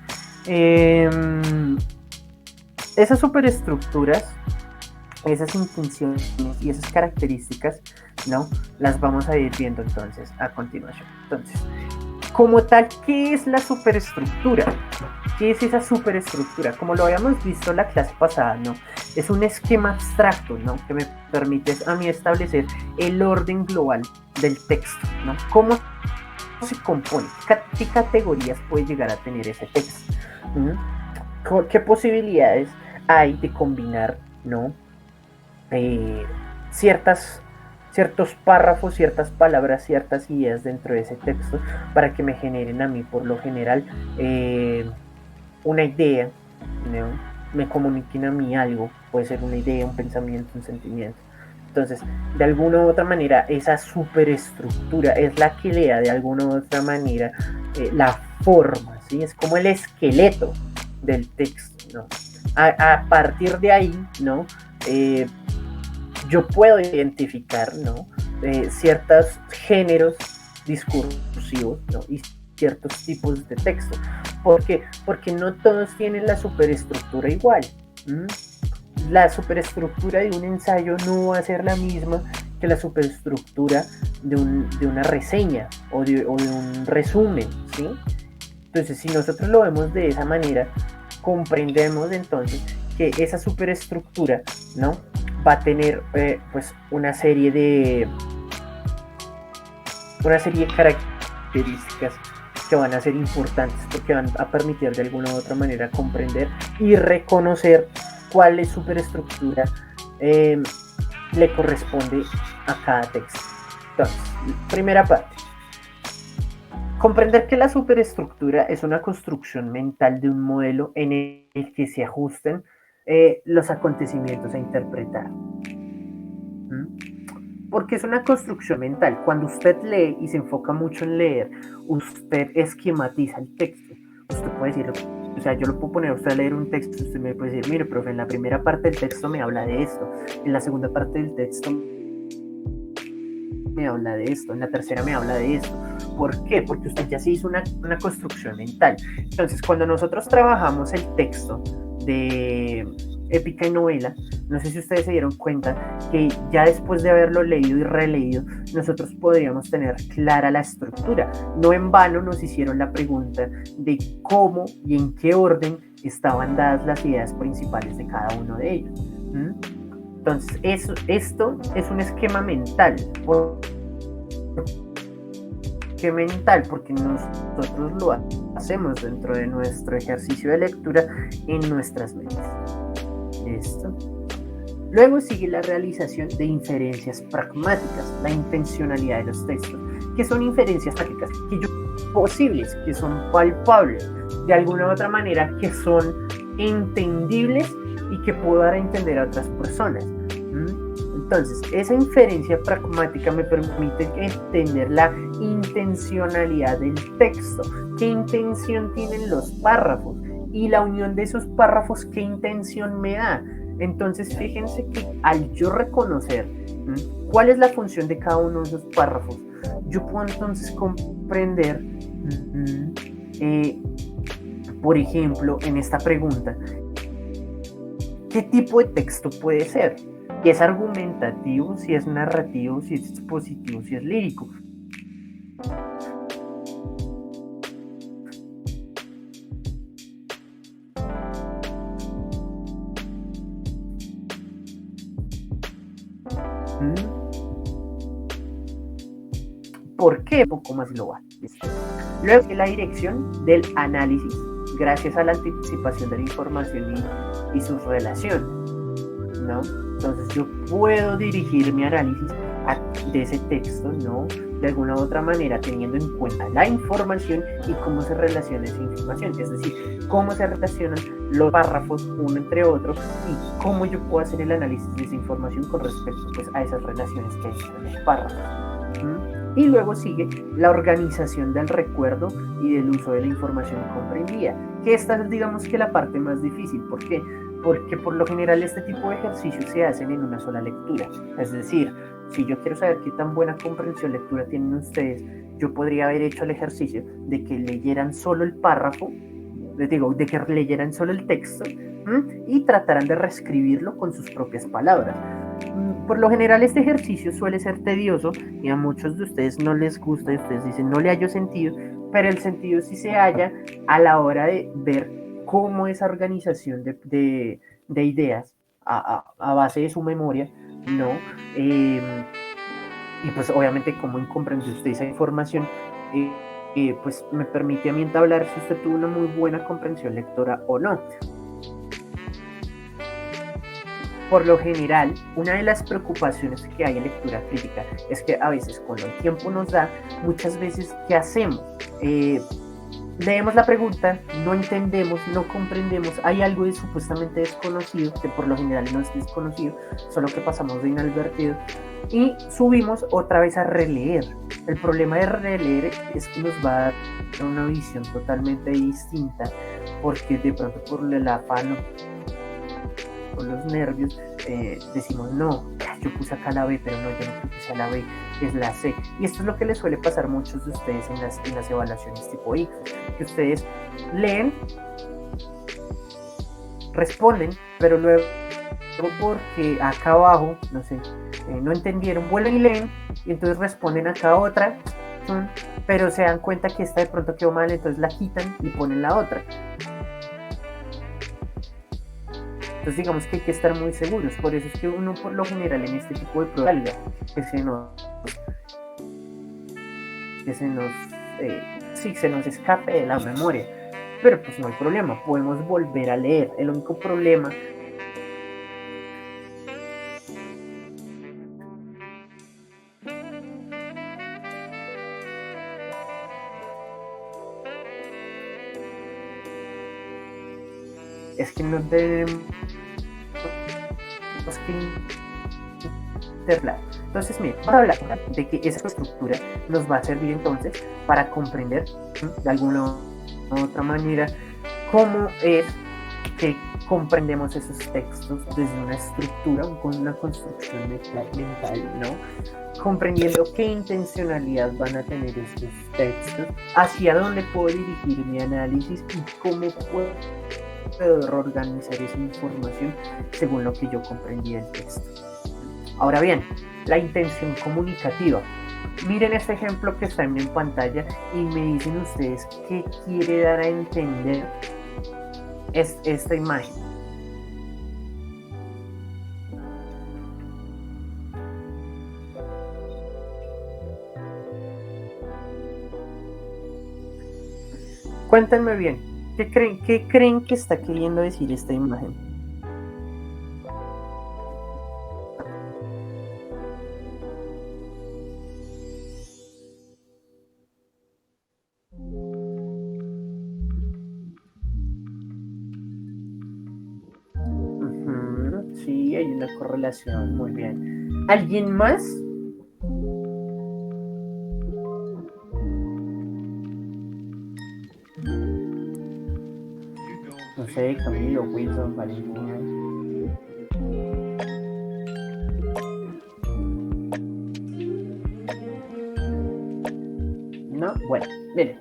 Esas superestructuras, esas intenciones y esas características, ¿no? Las vamos a ir viendo entonces a continuación. Entonces, como tal, ¿qué es la superestructura? ¿Qué es esa superestructura? Como lo habíamos visto en la clase pasada, ¿no? Es un esquema abstracto, ¿no? Que me permite a mí establecer el orden global del texto, ¿no? ¿Cómo se compone? ¿Qué categorías puede llegar a tener ese texto? ¿Qué posibilidades hay de combinar, ¿no? Ciertos párrafos, ciertas palabras, ciertas ideas dentro de ese texto para que me generen a mí, por lo general, una idea, ¿no? Me comuniquen a mí algo, puede ser una idea, un pensamiento, un sentimiento. Entonces, de alguna u otra manera, esa superestructura es la que le da de alguna u otra manera la forma, ¿sí? Es como el esqueleto del texto, ¿no? A partir de ahí, ¿no? Yo puedo identificar, ¿no? Ciertos géneros discursivos, ¿no? Y ciertos tipos de texto. ¿Por qué? Porque no todos tienen la superestructura igual. La superestructura de un ensayo no va a ser la misma que la superestructura de una reseña o de un resumen, ¿sí? Entonces, si nosotros lo vemos de esa manera, comprendemos entonces que esa superestructura, ¿no? Va a tener pues una serie de características que van a ser importantes porque van a permitir de alguna u otra manera comprender y reconocer cuál superestructura le corresponde a cada texto. Entonces, primera parte. Comprender que la superestructura es una construcción mental de un modelo en el que se ajusten los acontecimientos a interpretar. Porque es una construcción mental. Cuando usted lee y se enfoca mucho en leer, usted esquematiza el texto. Usted puede decir, o sea, yo lo puedo poner a usted a leer un texto, usted me puede decir, mire, profe, en la primera parte del texto me habla de esto, en la segunda parte del texto me habla de esto, en la tercera me habla de esto. ¿Por qué? Porque usted ya se hizo una construcción mental. Entonces, cuando nosotros trabajamos el texto de épica y novela, no sé si ustedes se dieron cuenta que ya después de haberlo leído y releído, nosotros podríamos tener clara la estructura. No en vano nos hicieron la pregunta de cómo y en qué orden estaban dadas las ideas principales de cada uno de ellos. Entonces, esto es un esquema mental. ¿Por qué mental? Porque nosotros lo hacemos dentro de nuestro ejercicio de lectura en nuestras mentes. Esto. Luego sigue la realización de inferencias pragmáticas, la intencionalidad de los textos, que son inferencias prácticas, que posibles, que son palpables, de alguna u otra manera, que son entendibles y que puedo dar a entender a otras personas. Entonces, esa inferencia pragmática me permite entender la intencionalidad del texto, qué intención tienen los párrafos y la unión de esos párrafos, qué intención me da. Entonces, fíjense que al yo reconocer cuál es la función de cada uno de esos párrafos, yo puedo entonces comprender, por ejemplo, en esta pregunta, ¿qué tipo de texto puede ser? Si es argumentativo, si es narrativo, si es expositivo, si es lírico. ¿Por qué? Un poco más global. Luego, la dirección del análisis, gracias a la anticipación de la información y su relación, ¿no? Entonces yo puedo dirigir mi análisis de ese texto, ¿no? De alguna u otra manera, teniendo en cuenta la información y cómo se relaciona esa información, es decir, cómo se relacionan los párrafos uno entre otro y cómo yo puedo hacer el análisis de esa información con respecto, pues, a esas relaciones que hay entre los párrafos. Y luego sigue la organización del recuerdo y del uso de la información comprendida, que esta es, digamos, que la parte más difícil. ¿Por qué? Porque por lo general este tipo de ejercicios se hacen en una sola lectura. Es decir, si yo quiero saber qué tan buena comprensión lectura tienen ustedes, yo podría haber hecho el ejercicio de que leyeran solo el párrafo les digo, de que leyeran solo el texto y trataran de reescribirlo con sus propias palabras. Por lo general este ejercicio suele ser tedioso y a muchos de ustedes no les gusta y ustedes dicen no le hallo sentido, pero el sentido sí se halla a la hora de ver cómo esa organización de ideas a base de su memoria, ¿no? Y pues obviamente cómo comprende usted esa información, pues me permite a mí entablar si usted tuvo una muy buena comprensión lectora o no. Por lo general, una de las preocupaciones que hay en lectura crítica es que a veces cuando el tiempo nos da, muchas veces, ¿qué hacemos? Leemos la pregunta, no entendemos, no comprendemos, hay algo de supuestamente desconocido, que por lo general no es desconocido, solo que pasamos de inadvertido, y subimos otra vez a releer. El problema de releer es que nos va a dar una visión totalmente distinta, porque de pronto por el afán, por los nervios, decimos no, yo puse acá la B, pero no, yo no creo que sea la B, es la C. Y esto es lo que les suele pasar a muchos de ustedes en las evaluaciones tipo ICFES, que ustedes leen, responden, pero luego porque acá abajo, no sé, no entendieron, vuelven y leen, y entonces responden acá otra, pero se dan cuenta que esta de pronto quedó mal, entonces la quitan y ponen la otra. Entonces digamos que hay que estar muy seguros, por eso es que uno por lo general en este tipo de pruebas que se nos escape de la memoria, pero pues no hay problema, podemos volver a leer. El único problema es que no debemos interpretar. Entonces, mire, vamos a hablar de que esa estructura nos va a servir entonces para comprender de alguna u otra manera cómo es que comprendemos esos textos desde una estructura, con una construcción mental, ¿no? Comprendiendo qué intencionalidad van a tener estos textos, hacia dónde puedo dirigir mi análisis y cómo puedo reorganizar esa información según lo que yo comprendí del texto. Ahora bien, la intención comunicativa. Miren este ejemplo que está en pantalla y me dicen ustedes qué quiere dar a entender esta imagen. Cuéntenme bien, ¿qué creen que está queriendo decir esta imagen? Sí, hay una correlación, muy bien. ¿Alguien más? No sé, Camilo, Wilson, Valentina. No, bueno, miren.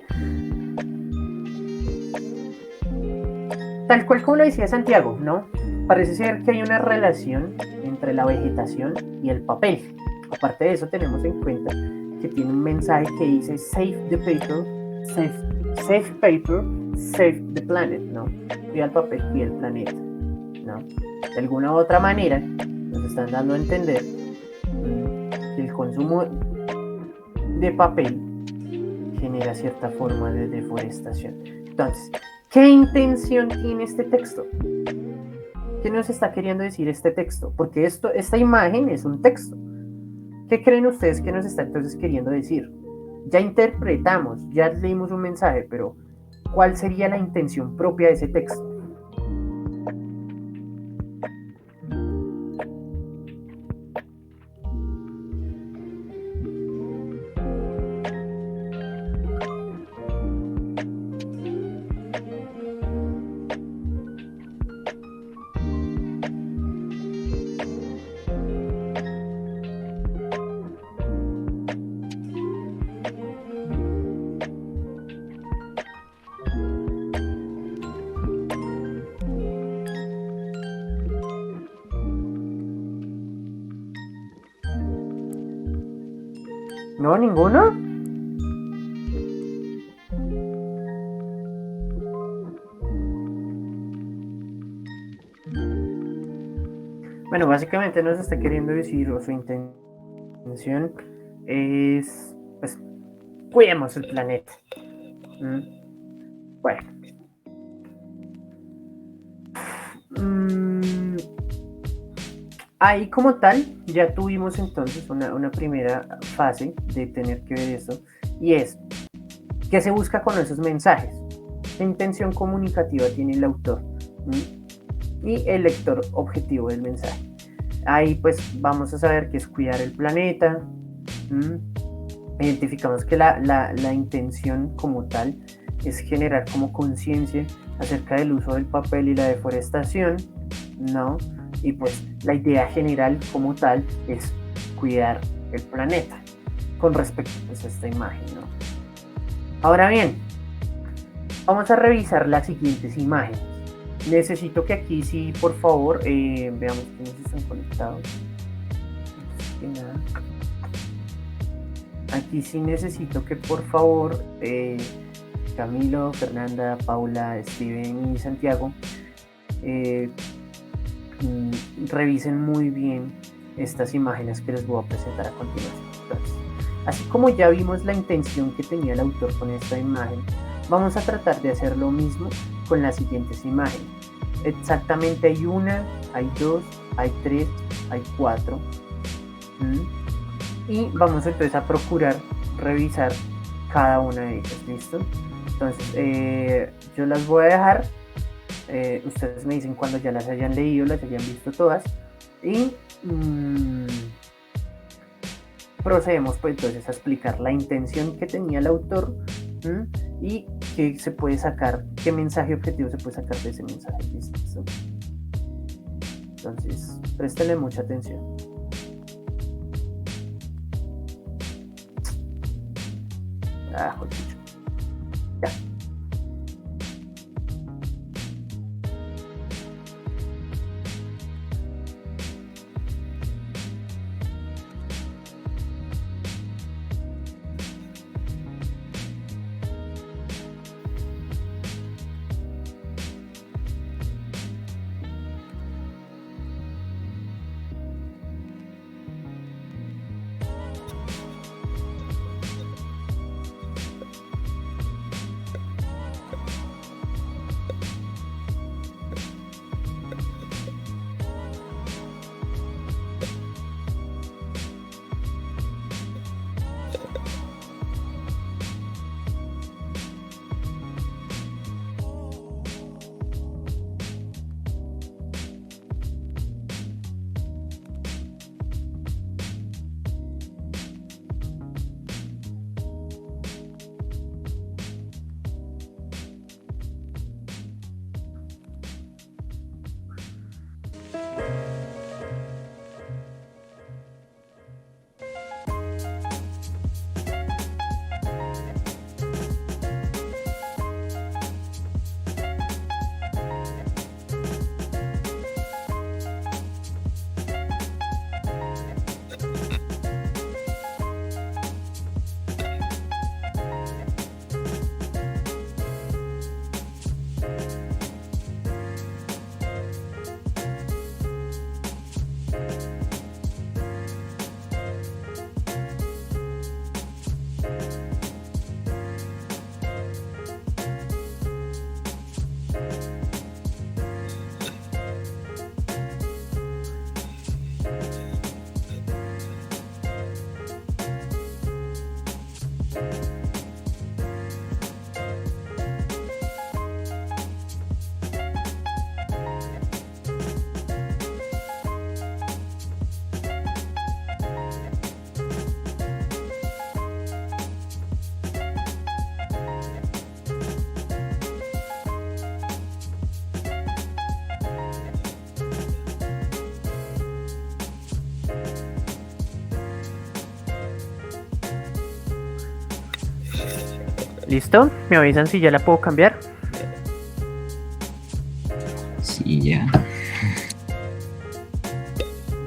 Tal cual como lo decía Santiago, ¿no? Parece ser que hay una relación entre la vegetación y el papel. Aparte de eso, tenemos en cuenta que tiene un mensaje que dice save the paper, save paper, save the planet, ¿no? Cuida el papel, cuida el planeta, ¿no? De alguna u otra manera, nos están dando a entender que el consumo de papel genera cierta forma de deforestación. Entonces, ¿qué intención tiene este texto? ¿Qué nos está queriendo decir este texto? Porque esta imagen es un texto. ¿Qué creen ustedes que nos está entonces queriendo decir? Ya interpretamos, ya leímos un mensaje, pero ¿cuál sería la intención propia de ese texto? ¿No? ¿Ninguno? Bueno, básicamente nos está queriendo decir, o su intención es, pues, cuidemos el planeta. Bueno. Ahí como tal, ya tuvimos entonces una primera fase de tener que ver esto, y es, ¿qué se busca con esos mensajes? ¿Qué intención comunicativa tiene el autor? Y el lector objetivo del mensaje. Ahí pues vamos a saber que es cuidar el planeta. Identificamos que la intención como tal es generar como conciencia acerca del uso del papel y la deforestación, ¿no? Y pues la idea general como tal es cuidar el planeta con respecto pues, a esta imagen, ¿no? Ahora bien, vamos a revisar las siguientes imágenes. Necesito que aquí sí, por favor, veamos quiénes están conectados. Aquí sí necesito que por favor Camilo, Fernanda, Paula, Steven y Santiago revisen muy bien estas imágenes que les voy a presentar a continuación. Entonces, así como ya vimos la intención que tenía el autor con esta imagen, vamos a tratar de hacer lo mismo con las siguientes imágenes. Exactamente hay una, hay dos, hay tres, hay cuatro. Y vamos entonces a procurar revisar cada una de ellas, ¿listo? Entonces yo las voy a dejar, ustedes me dicen cuando ya las hayan leído, las hayan visto todas, y procedemos pues entonces a explicar la intención que tenía el autor y qué se puede sacar, qué mensaje objetivo se puede sacar de ese mensaje, ¿listo? Entonces préstenle mucha atención. Joder. Ya. ¿Listo? ¿Me avisan si ya la puedo cambiar? Sí, ya.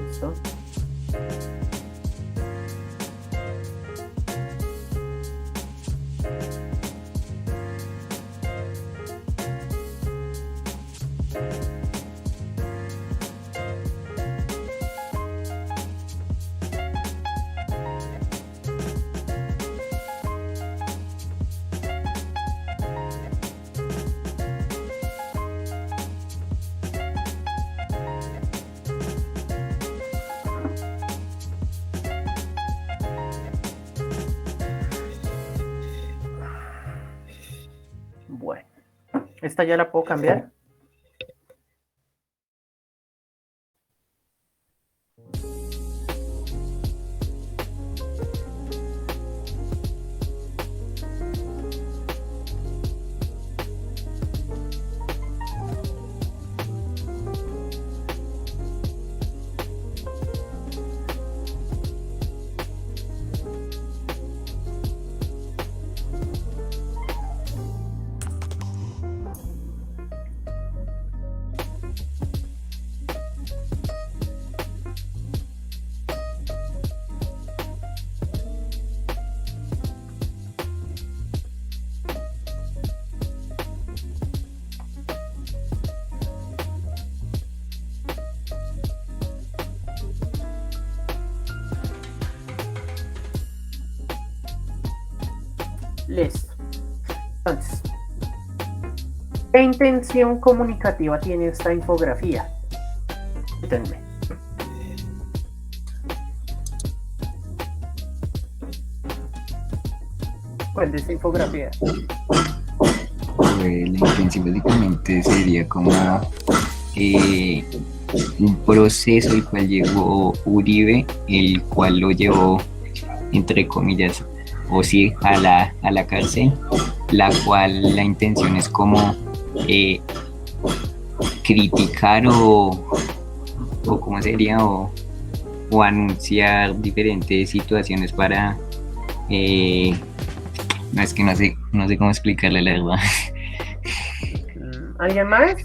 ¿Listo? Bueno, esta ya la puedo cambiar. Listo. Entonces, ¿qué intención comunicativa tiene esta infografía? Cuéntenme. ¿Cuál de esta infografía? Pues la intención básicamente sería como un proceso el cual llegó Uribe, el cual lo llevó, entre comillas, o sí, a la cárcel, la cual la intención es como criticar o cómo sería, o anunciar diferentes situaciones para, no es que no sé cómo explicarle la verdad. ¿Alguien más?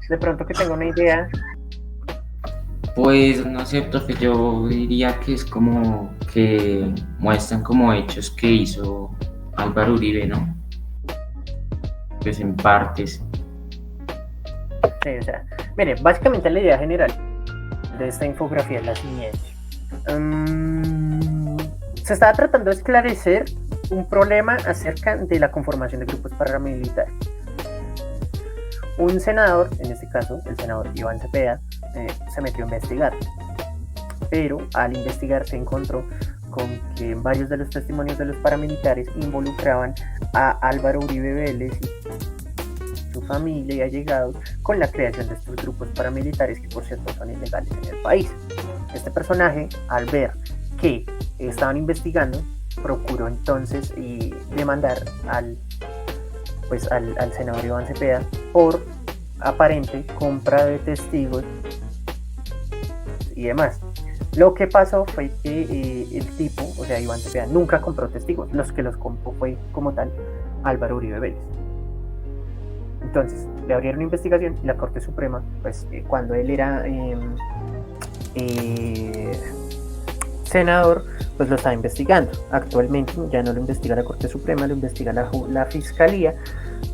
De pronto que tenga una idea. Pues no sé, profe, yo diría que es como que muestran como hechos que hizo Álvaro Uribe, ¿no? Pues en partes. Sí, o sea, mire, básicamente la idea general de esta infografía es la siguiente. Se estaba tratando de esclarecer un problema acerca de la conformación de grupos paramilitares. Un senador, en este caso el senador Iván Cepeda, se metió a investigar, pero al investigar se encontró con que varios de los testimonios de los paramilitares involucraban a Álvaro Uribe Vélez y su familia y allegados con la creación de estos grupos paramilitares que por cierto son ilegales en el país. Este personaje, al ver que estaban investigando, procuró entonces demandar al senador Iván Cepeda por aparente compra de testigos y demás. Lo que pasó fue que el tipo, o sea, Iván Cepeda, nunca compró testigos. Los que los compró fue, como tal, Álvaro Uribe Vélez. Entonces, le abrieron investigación y la Corte Suprema, pues, cuando él era senador, pues lo está investigando. Actualmente ya no lo investiga la Corte Suprema, lo investiga la Fiscalía,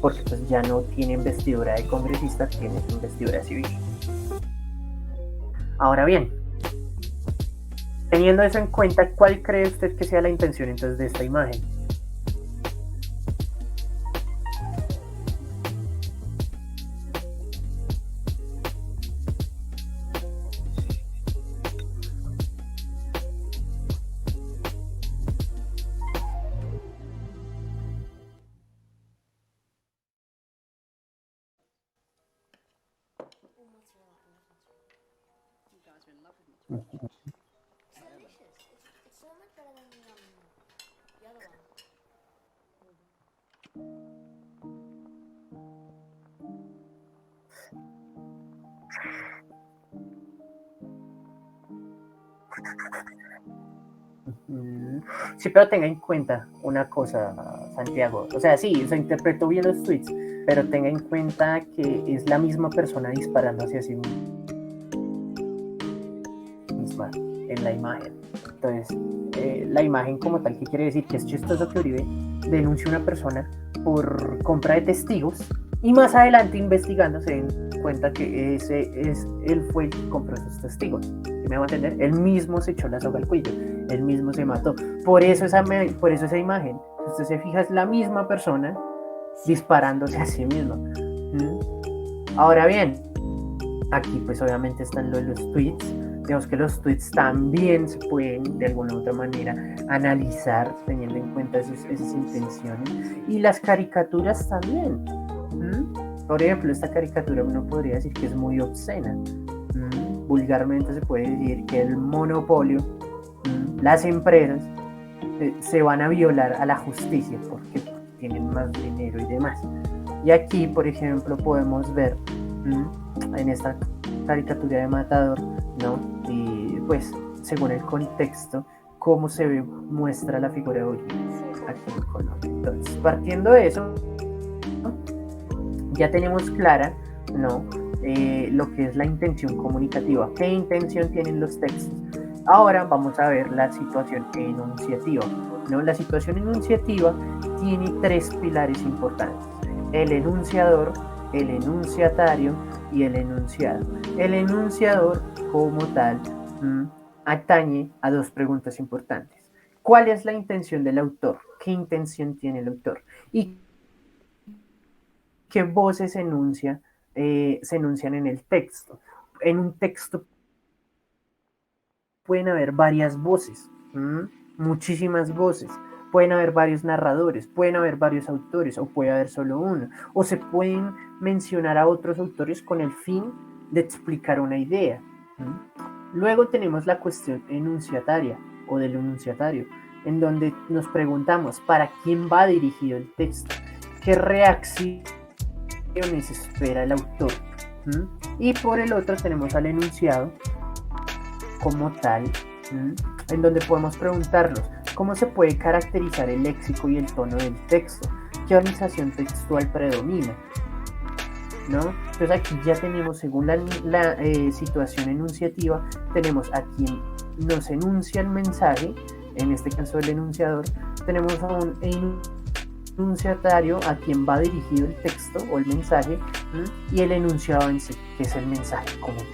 porque pues ya no tiene investidura de congresista, tiene investidura civil. Ahora bien, teniendo eso en cuenta, ¿cuál cree usted que sea la intención entonces de esta imagen? Sí, pero tenga en cuenta una cosa, Santiago. O sea, sí, se interpretó bien los tweets, pero tenga en cuenta que es la misma persona disparando hacia sí misma en la imagen. Entonces, la imagen como tal, ¿qué quiere decir? Que es chistoso que Uribe denuncie a una persona por compra de testigos y más adelante investigando se den cuenta que él fue el que compró esos testigos. ¿Sí me va a entender? Él mismo se echó la soga al cuello, él mismo se mató. Por eso esa imagen, si usted se fija, es la misma persona disparándose a sí mismo. Ahora bien, aquí pues obviamente están los tweets. Digamos que los tweets también se pueden de alguna u otra manera analizar teniendo en cuenta esas intenciones, y las caricaturas también. Por ejemplo, esta caricatura uno podría decir que es muy obscena. Vulgarmente se puede decir que el monopolio, las empresas, se van a violar a la justicia porque tienen más dinero y demás. Y aquí, por ejemplo, podemos ver en esta caricatura de Matador, ¿no? Y pues, según el contexto, cómo se muestra la figura de Bolívar aquí en Colombia. Entonces, partiendo de eso, ¿no? Ya tenemos clara, ¿no? Lo que es la intención comunicativa, qué intención tienen los textos. Ahora vamos a ver la situación enunciativa, ¿no? La situación enunciativa tiene 3 pilares importantes: el enunciador, el enunciatario y el enunciado. El enunciador, como tal, atañe a 2 preguntas importantes. ¿Cuál es la intención del autor? ¿Qué intención tiene el autor? ¿Y qué voces se enuncian en el texto? En un texto pueden haber varias voces, muchísimas voces. Pueden haber varios narradores, pueden haber varios autores, o puede haber solo uno. O se pueden mencionar a otros autores con el fin de explicar una idea. Luego tenemos la cuestión enunciataria o del enunciatario, en donde nos preguntamos para quién va dirigido el texto, qué reacciones espera el autor. Y por el otro tenemos al enunciado como tal, en donde podemos preguntarnos cómo se puede caracterizar el léxico y el tono del texto, qué organización textual predomina, ¿no? Entonces aquí ya tenemos, según la situación enunciativa, tenemos a quien nos enuncia el mensaje, en este caso el enunciador, tenemos a un enunciatario a quien va dirigido el texto o el mensaje, y el enunciado en sí, que es el mensaje como tal.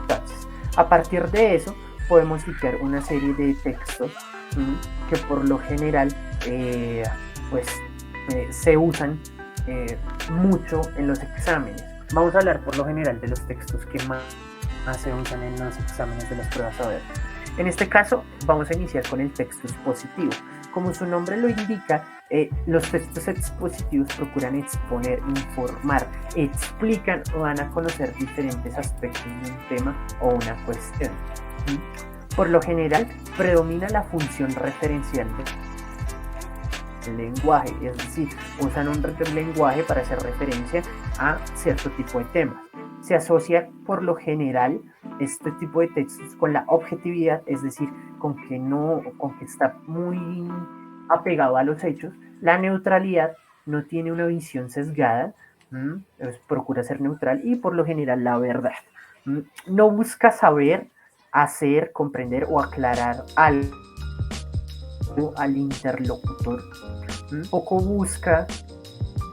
Entonces, a partir de eso podemos ubicar una serie de textos que por lo general se usan mucho en los exámenes. Vamos a hablar por lo general de los textos que más se usan en los exámenes de las pruebas a ver. En este caso vamos a iniciar con el texto expositivo. Como su nombre lo indica, los textos expositivos procuran exponer, informar, explican o dan a conocer diferentes aspectos de un tema o una cuestión. Por lo general, predomina la función referencial del lenguaje, es decir, usan un lenguaje para hacer referencia a cierto tipo de temas. Se asocia por lo general este tipo de textos con la objetividad, es decir, con que está muy apegado a los hechos. La neutralidad, no tiene una visión sesgada, procura ser neutral, y por lo general la verdad. No busca saber, hacer, comprender o aclarar algo al interlocutor. Poco busca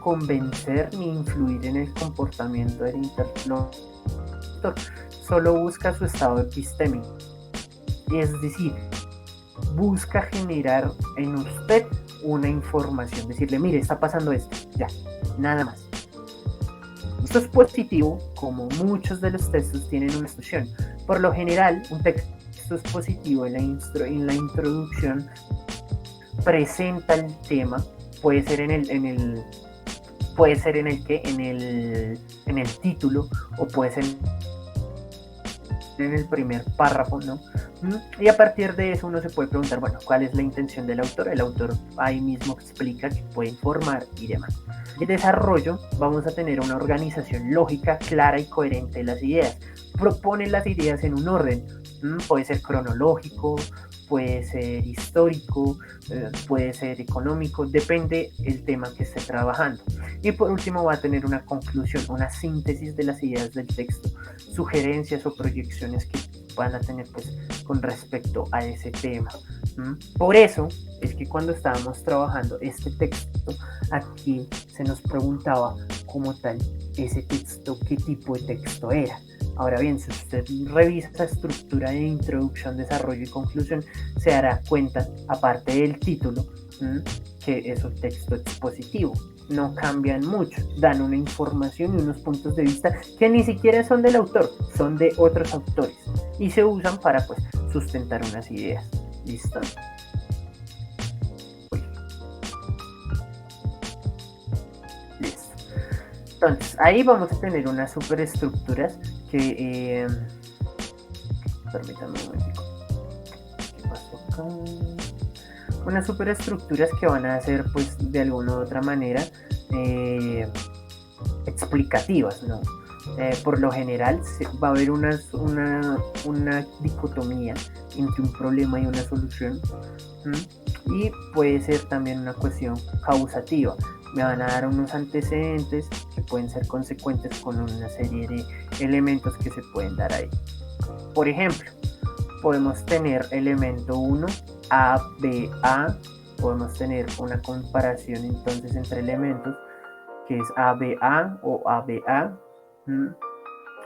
convencer ni influir en el comportamiento del interlocutor, solo busca su estado epistémico, es decir, busca generar en usted una información, decirle, mire, está pasando esto, ya, nada más. Esto es positivo, como muchos de los textos tienen una instrucción. Por lo general, un texto expositivo en la introducción presenta el tema, puede ser en el título, o puede ser en el primer párrafo, ¿no? Y a partir de eso uno se puede preguntar, bueno, ¿cuál es la intención del autor? El autor ahí mismo explica que puede informar y demás. En desarrollo vamos a tener una organización lógica, clara y coherente de las ideas. Propone las ideas en un orden, puede ser cronológico, puede ser histórico, puede ser económico, depende el tema que esté trabajando. Y por último va a tener una conclusión, una síntesis de las ideas del texto, sugerencias o proyecciones que van a tener pues con respecto a ese tema. Por eso es que cuando estábamos trabajando este texto, aquí se nos preguntaba como tal ese texto, qué tipo de texto era. Ahora bien, si usted revisa esa estructura de introducción, desarrollo y conclusión, se dará cuenta, aparte del título, que es un texto expositivo. No cambian mucho, dan una información y unos puntos de vista que ni siquiera son del autor, son de otros autores y se usan para pues sustentar unas ideas. ¿Listo? Entonces, ahí vamos a tener unas superestructuras que... permítanme un momento. ¿Qué pasó acá? Unas superestructuras que van a ser, pues, de alguna u otra manera, explicativas, ¿no? Por lo general va a haber una dicotomía entre un problema y una solución. Y puede ser también una cuestión causativa. Me van a dar unos antecedentes que pueden ser consecuentes con una serie de elementos que se pueden dar ahí. Por ejemplo, podemos tener elemento 1, A, B, A. Podemos tener una comparación entonces entre elementos que es A, B, A o A, B, A.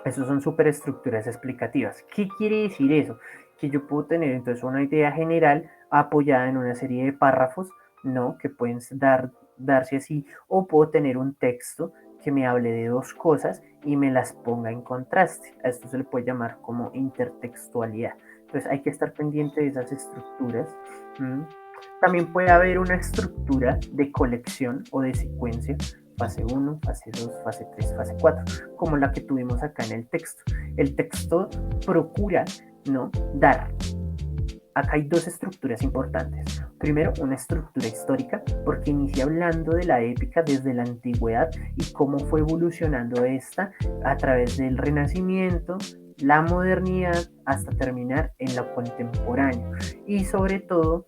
Esas son superestructuras explicativas. ¿Qué quiere decir eso? Que yo puedo tener entonces una idea general apoyada en una serie de párrafos, ¿no? Que pueden darse así, o puedo tener un texto que me hable de dos cosas y me las ponga en contraste. A esto se le puede llamar como intertextualidad. Entonces hay que estar pendiente de esas estructuras. También puede haber una estructura de colección o de secuencia, fase 1, fase 2, fase 3, fase 4, como la que tuvimos acá en el texto. El texto procura, ¿no?, dar. Acá hay dos estructuras importantes. Primero, una estructura histórica, porque inicia hablando de la épica desde la antigüedad y cómo fue evolucionando esta a través del Renacimiento, la modernidad, hasta terminar en lo contemporáneo. Y sobre todo,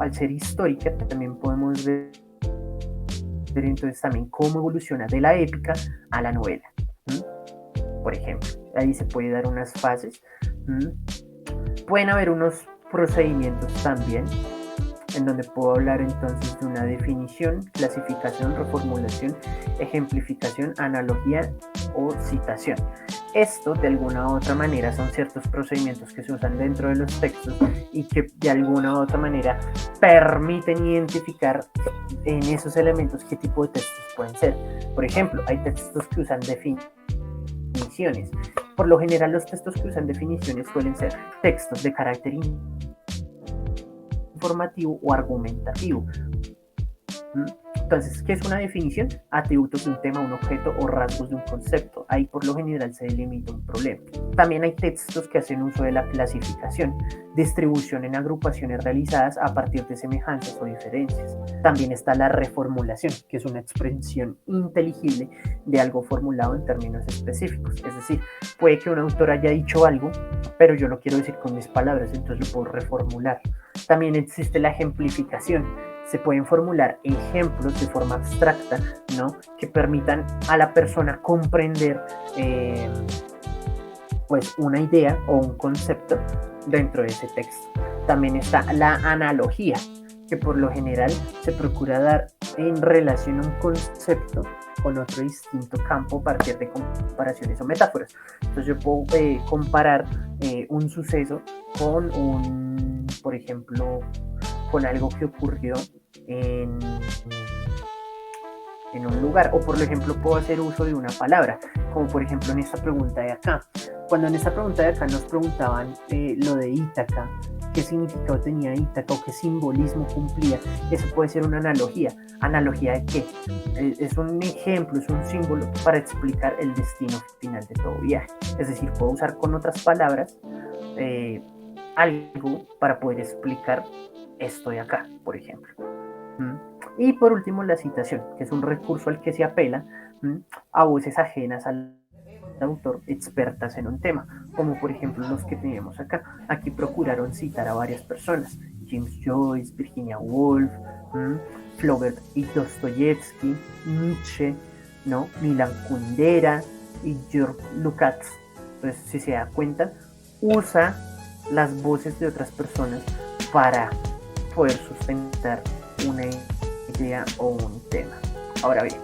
al ser histórica, también podemos ver entonces también cómo evoluciona de la épica a la novela. Por ejemplo, ahí se puede dar unas fases. Pueden haber unos procedimientos también, en donde puedo hablar entonces de una definición, clasificación, reformulación, ejemplificación, analogía o citación. Esto, de alguna u otra manera, son ciertos procedimientos que se usan dentro de los textos y que de alguna u otra manera permiten identificar en esos elementos qué tipo de textos pueden ser. Por ejemplo, hay textos que usan definiciones. Por lo general, los textos que usan definiciones suelen ser textos de carácter informativo o argumentativo. Entonces, ¿qué es una definición? Atributos de un tema, un objeto o rasgos de un concepto. Ahí por lo general se delimita un problema. También hay textos que hacen uso de la clasificación, distribución en agrupaciones realizadas a partir de semejanzas o diferencias. También está la reformulación, que es una expresión inteligible de algo formulado en términos específicos. Es decir, puede que un autor haya dicho algo, pero yo lo quiero decir con mis palabras, entonces lo puedo reformular. También existe la ejemplificación. Se pueden formular ejemplos de forma abstracta, ¿no?, que permitan a la persona comprender pues una idea o un concepto dentro de ese texto. También está la analogía, que por lo general se procura dar en relación a un concepto con otro distinto campo a partir de comparaciones o metáforas. Entonces yo puedo comparar un suceso con por ejemplo, con algo que ocurrió en un lugar, o por ejemplo puedo hacer uso de una palabra, como por ejemplo en esta pregunta de acá. Cuando en esta pregunta de acá nos preguntaban lo de Ítaca, qué significado tenía Ítaca o qué simbolismo cumplía, eso puede ser una analogía. ¿Analogía de qué? Es un ejemplo, es un símbolo para explicar el destino final de todo viaje. Es decir, puedo usar con otras palabras algo para poder explicar esto de acá, por ejemplo. Y por último, la citación, que es un recurso al que se apela a voces ajenas al autor, expertas en un tema, como por ejemplo los que tenemos acá. Aquí procuraron citar a varias personas: James Joyce, Virginia Woolf, Flaubert y Dostoyevsky, Nietzsche, ¿no?, Milan Kundera y George Lukács. Entonces, si se da cuenta, usa las voces de otras personas para poder sustentar una idea o un tema. Ahora bien,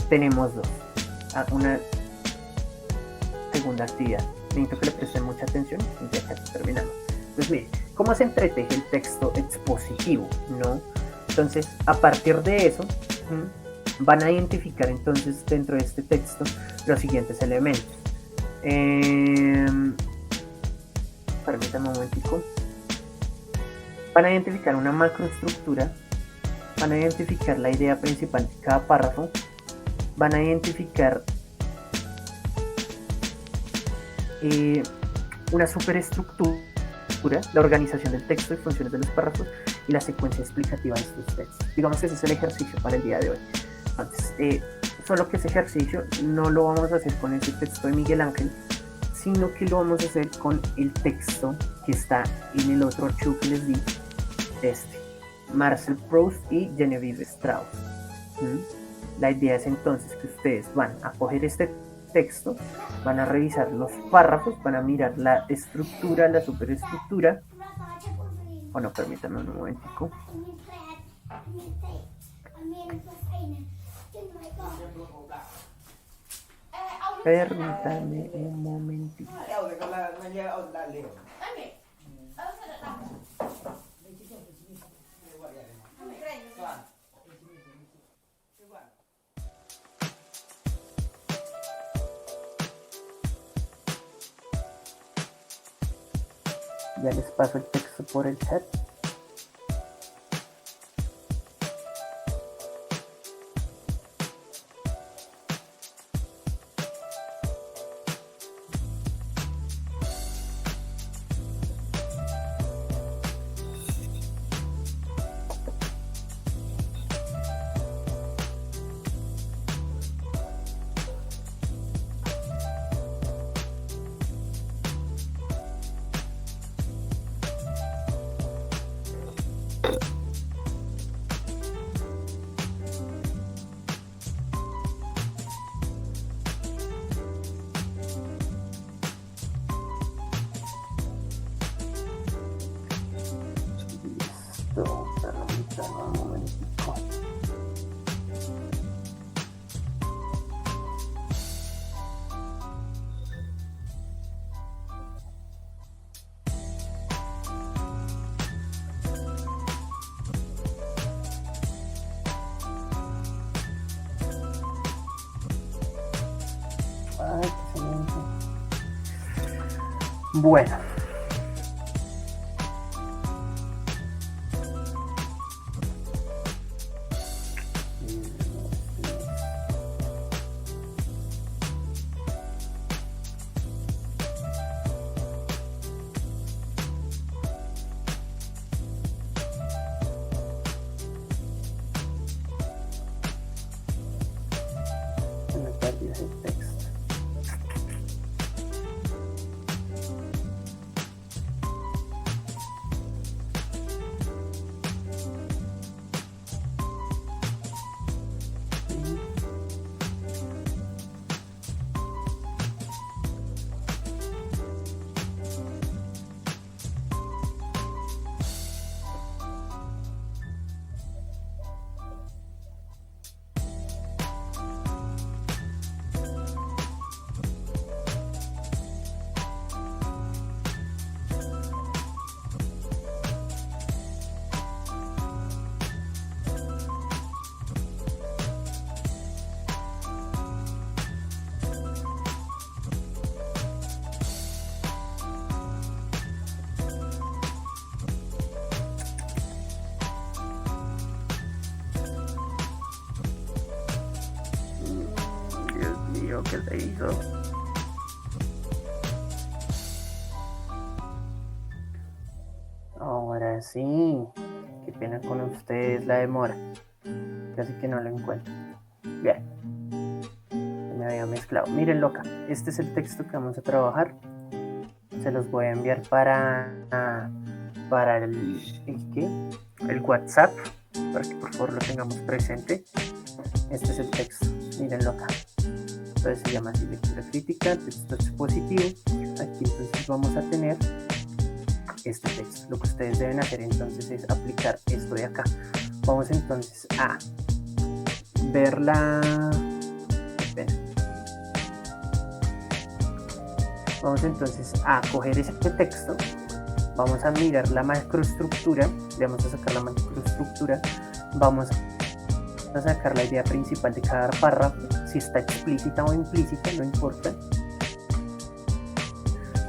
tenemos dos. Una segunda actividad. Necesito que le presten mucha atención y ya casi terminamos. Entonces, miren, ¿cómo se entreteje el texto expositivo, ¿no? Entonces, a partir de eso, van a identificar entonces dentro de este texto los siguientes elementos. Permítanme un momentico. Van a identificar una macroestructura, van a identificar la idea principal de cada párrafo, van a identificar una superestructura, la organización del texto y funciones de los párrafos y la secuencia explicativa de estos textos. Digamos que ese es el ejercicio para el día de hoy. Entonces, solo que ese ejercicio no lo vamos a hacer con ese texto de Miguel Ángel, sino que lo vamos a hacer con el texto que está en el otro archivo que les di, Marcel Proust y Genevieve Strauss. La idea es entonces que ustedes van a coger este texto, van a revisar los párrafos, van a mirar la estructura, la superestructura. Bueno, permítanme un momentico. Permítanme un momentito. Ya les paso el texto por el chat. Permítanme un momentico. Ay, qué excelente. Bueno. Me perdí ese texto. Dios mío, ¿qué se hizo? Ahora sí. Qué pena con ustedes la demora. Casi que no lo encuentro. Bien. Me había mezclado. Mírenlo acá. Este es el texto que vamos a trabajar. Se los voy a enviar para el WhatsApp, para que por favor lo tengamos presente. Este es el texto. Mírenlo acá. Entonces se llama así: lectura crítica, texto expositivo. Aquí entonces vamos a tener este texto. Lo que ustedes deben hacer entonces es aplicar esto de acá. Vamos entonces a ver vamos entonces a coger ese texto, vamos a mirar la macroestructura, le vamos a sacar la macroestructura, vamos a sacar la idea principal de cada párrafo, si está explícita o implícita, no importa.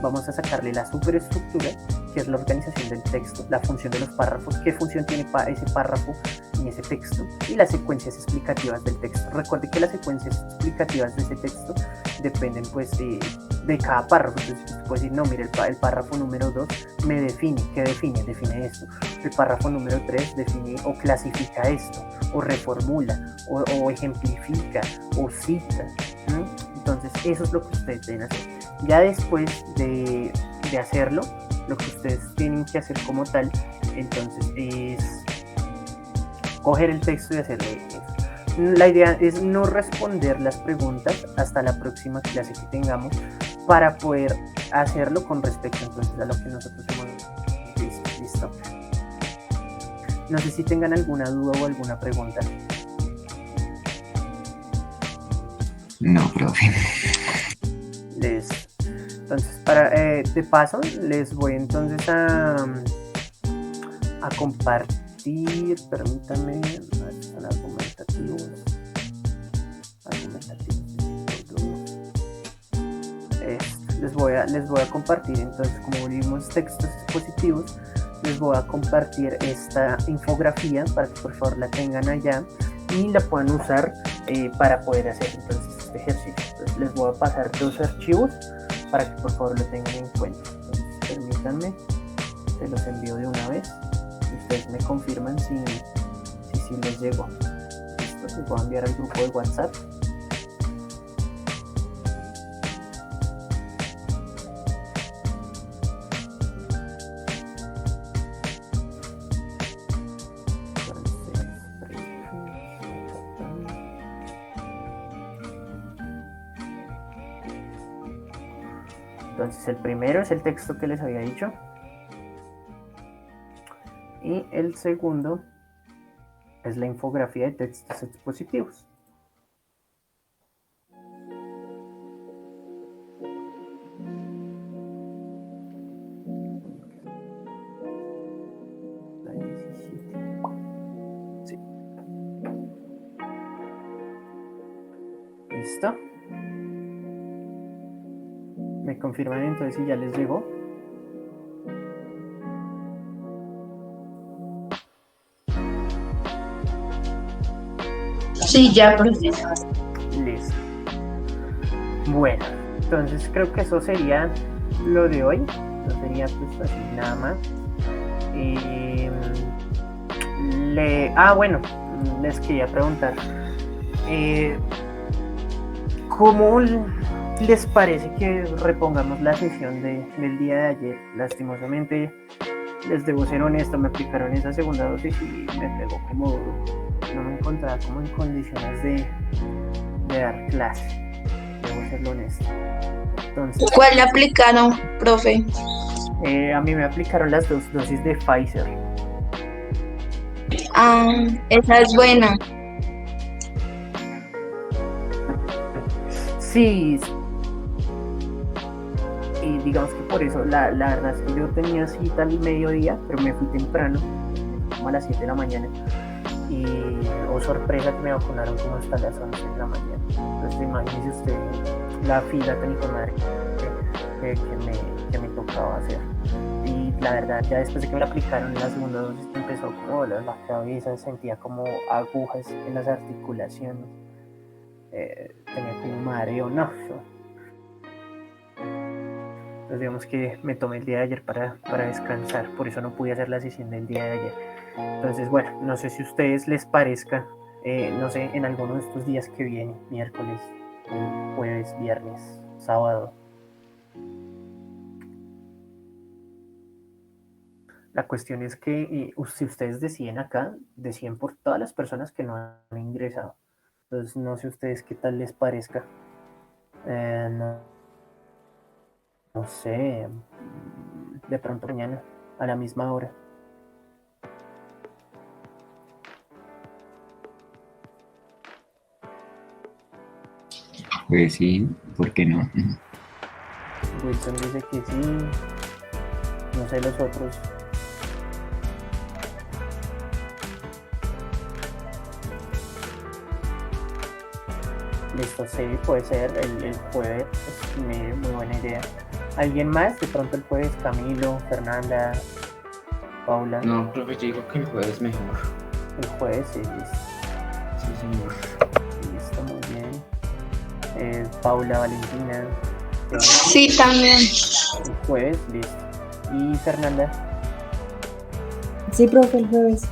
Vamos a sacarle la superestructura, que es la organización del texto, la función de los párrafos, qué función tiene ese párrafo en ese texto y las secuencias explicativas del texto. Recuerde que las secuencias explicativas de ese texto dependen pues de cada párrafo. Entonces puede decir, no, mire, el párrafo número 2 me define, ¿qué define? Define esto. El párrafo número 3 define o clasifica esto, o reformula, o ejemplifica, o cita, ¿no? Entonces eso es lo que ustedes deben hacer. Ya después de hacerlo, lo que ustedes tienen que hacer como tal, entonces es coger el texto y hacerle eso. La idea es no responder las preguntas hasta la próxima clase que tengamos para poder hacerlo con respecto entonces a lo que nosotros hemos visto. ¿Listo? No sé si tengan alguna duda o alguna pregunta. No, profe. Entonces, de paso, les voy entonces a compartir, permítanme, son argumentativos. Les voy a compartir entonces, como vimos textos expositivos, les voy a compartir esta infografía para que por favor la tengan allá y la puedan usar para poder hacer entonces este ejercicio. Entonces, les voy a pasar 2 archivos para que por favor lo tengan en cuenta. Entonces, permítanme, se los envío de una vez y ustedes me confirman si les llegó. Listo, les voy a enviar al grupo de WhatsApp. Entonces el primero es el texto que les había dicho y el segundo es la infografía de textos expositivos. Sí. ¿Listo? ¿Me confirman entonces si ya les llegó? Sí, ya, profesor. Listo. Bueno, entonces creo que eso sería lo de hoy. No sería pues así nada más. Bueno, les quería preguntar. ¿Cómo les parece que repongamos la sesión del día de ayer? Lastimosamente, les debo ser honesto, me aplicaron esa segunda dosis y me pegó como duro. No me encontraba como en condiciones de dar clase, debo serlo honesto. Entonces, ¿Cuál le aplicaron, profe? a mí me aplicaron las 2 dosis de Pfizer. Esa es buena. Sí, y digamos que por eso, la verdad es que yo tenía cita al mediodía, pero me fui temprano, como a las 7 de la mañana, y sorpresa que me vacunaron como hasta las 11 de la mañana. Entonces imagínese usted la fila tan hijo de madre que me tocaba hacer. Y la verdad, ya después de que me la aplicaron en la segunda dosis, empezó como a doler la cabeza, sentía como agujas en las articulaciones, tenía como mareo, no. Entonces digamos que me tomé el día de ayer para descansar, por eso no pude hacer la sesión del día de ayer. Entonces bueno, no sé si a ustedes les parezca, no sé, en alguno de estos días que vienen, miércoles, jueves, viernes, sábado. La cuestión es que si ustedes deciden acá, deciden por todas las personas que no han ingresado. Entonces no sé ustedes qué tal les parezca. No sé, de pronto mañana, a la misma hora. Pues sí, ¿por qué no? Wilson dice que sí, no sé los otros. Listo, sí, puede ser el jueves, es muy buena idea. ¿Alguien más? De pronto el jueves, Camilo, Fernanda, Paula. No, profe, yo digo que el jueves mejor. El jueves, sí, listo. Sí, señor. Listo, muy bien. Paula Valentina, Sí, también. el jueves, listo. Y Fernanda, Sí, profe, el jueves.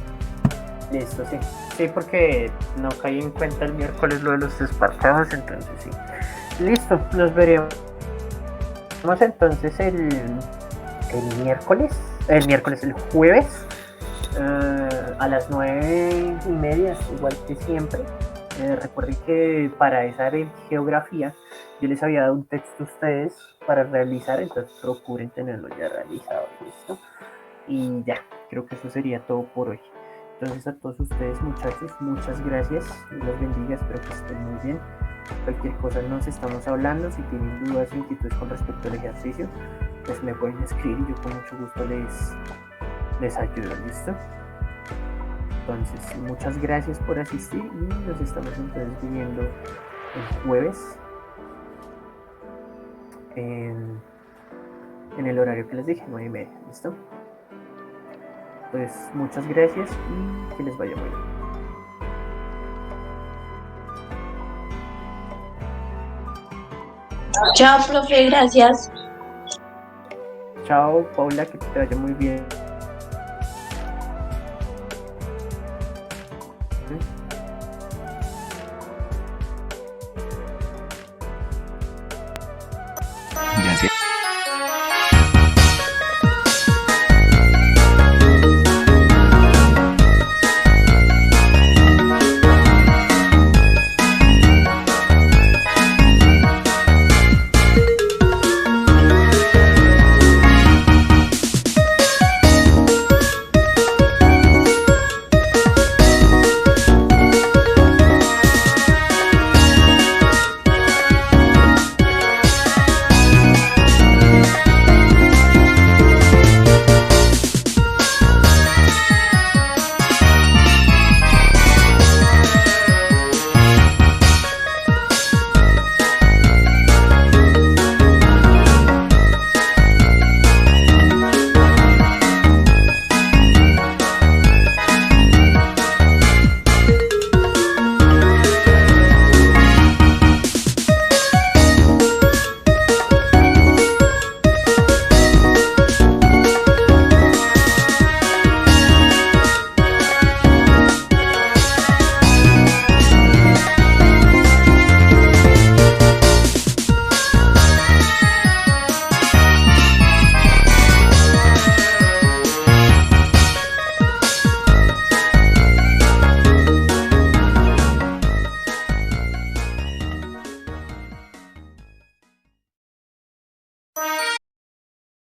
listo, sí. Sí, porque no caí en cuenta el miércoles lo de los despartados, entonces sí. Listo, nos veremos entonces el jueves, a las 9:30, igual que siempre. Recuerden que para esa de geografía yo les había dado un texto a ustedes para realizar, entonces procuren tenerlo ya realizado, listo. Y ya, creo que eso sería todo por hoy. Entonces a todos ustedes muchachos, muchas gracias, Dios los bendiga, espero que estén muy bien. Cualquier cosa nos estamos hablando, si tienen dudas o inquietudes con respecto al ejercicio, pues me pueden escribir y yo con mucho gusto les ayudo, ¿listo? Entonces, muchas gracias por asistir y nos estamos entonces viendo el jueves en el horario que les dije, 9:30, ¿listo? Pues muchas gracias y que les vaya muy bien. Chao, profe, gracias. Chao, Paula, que te vaya muy bien.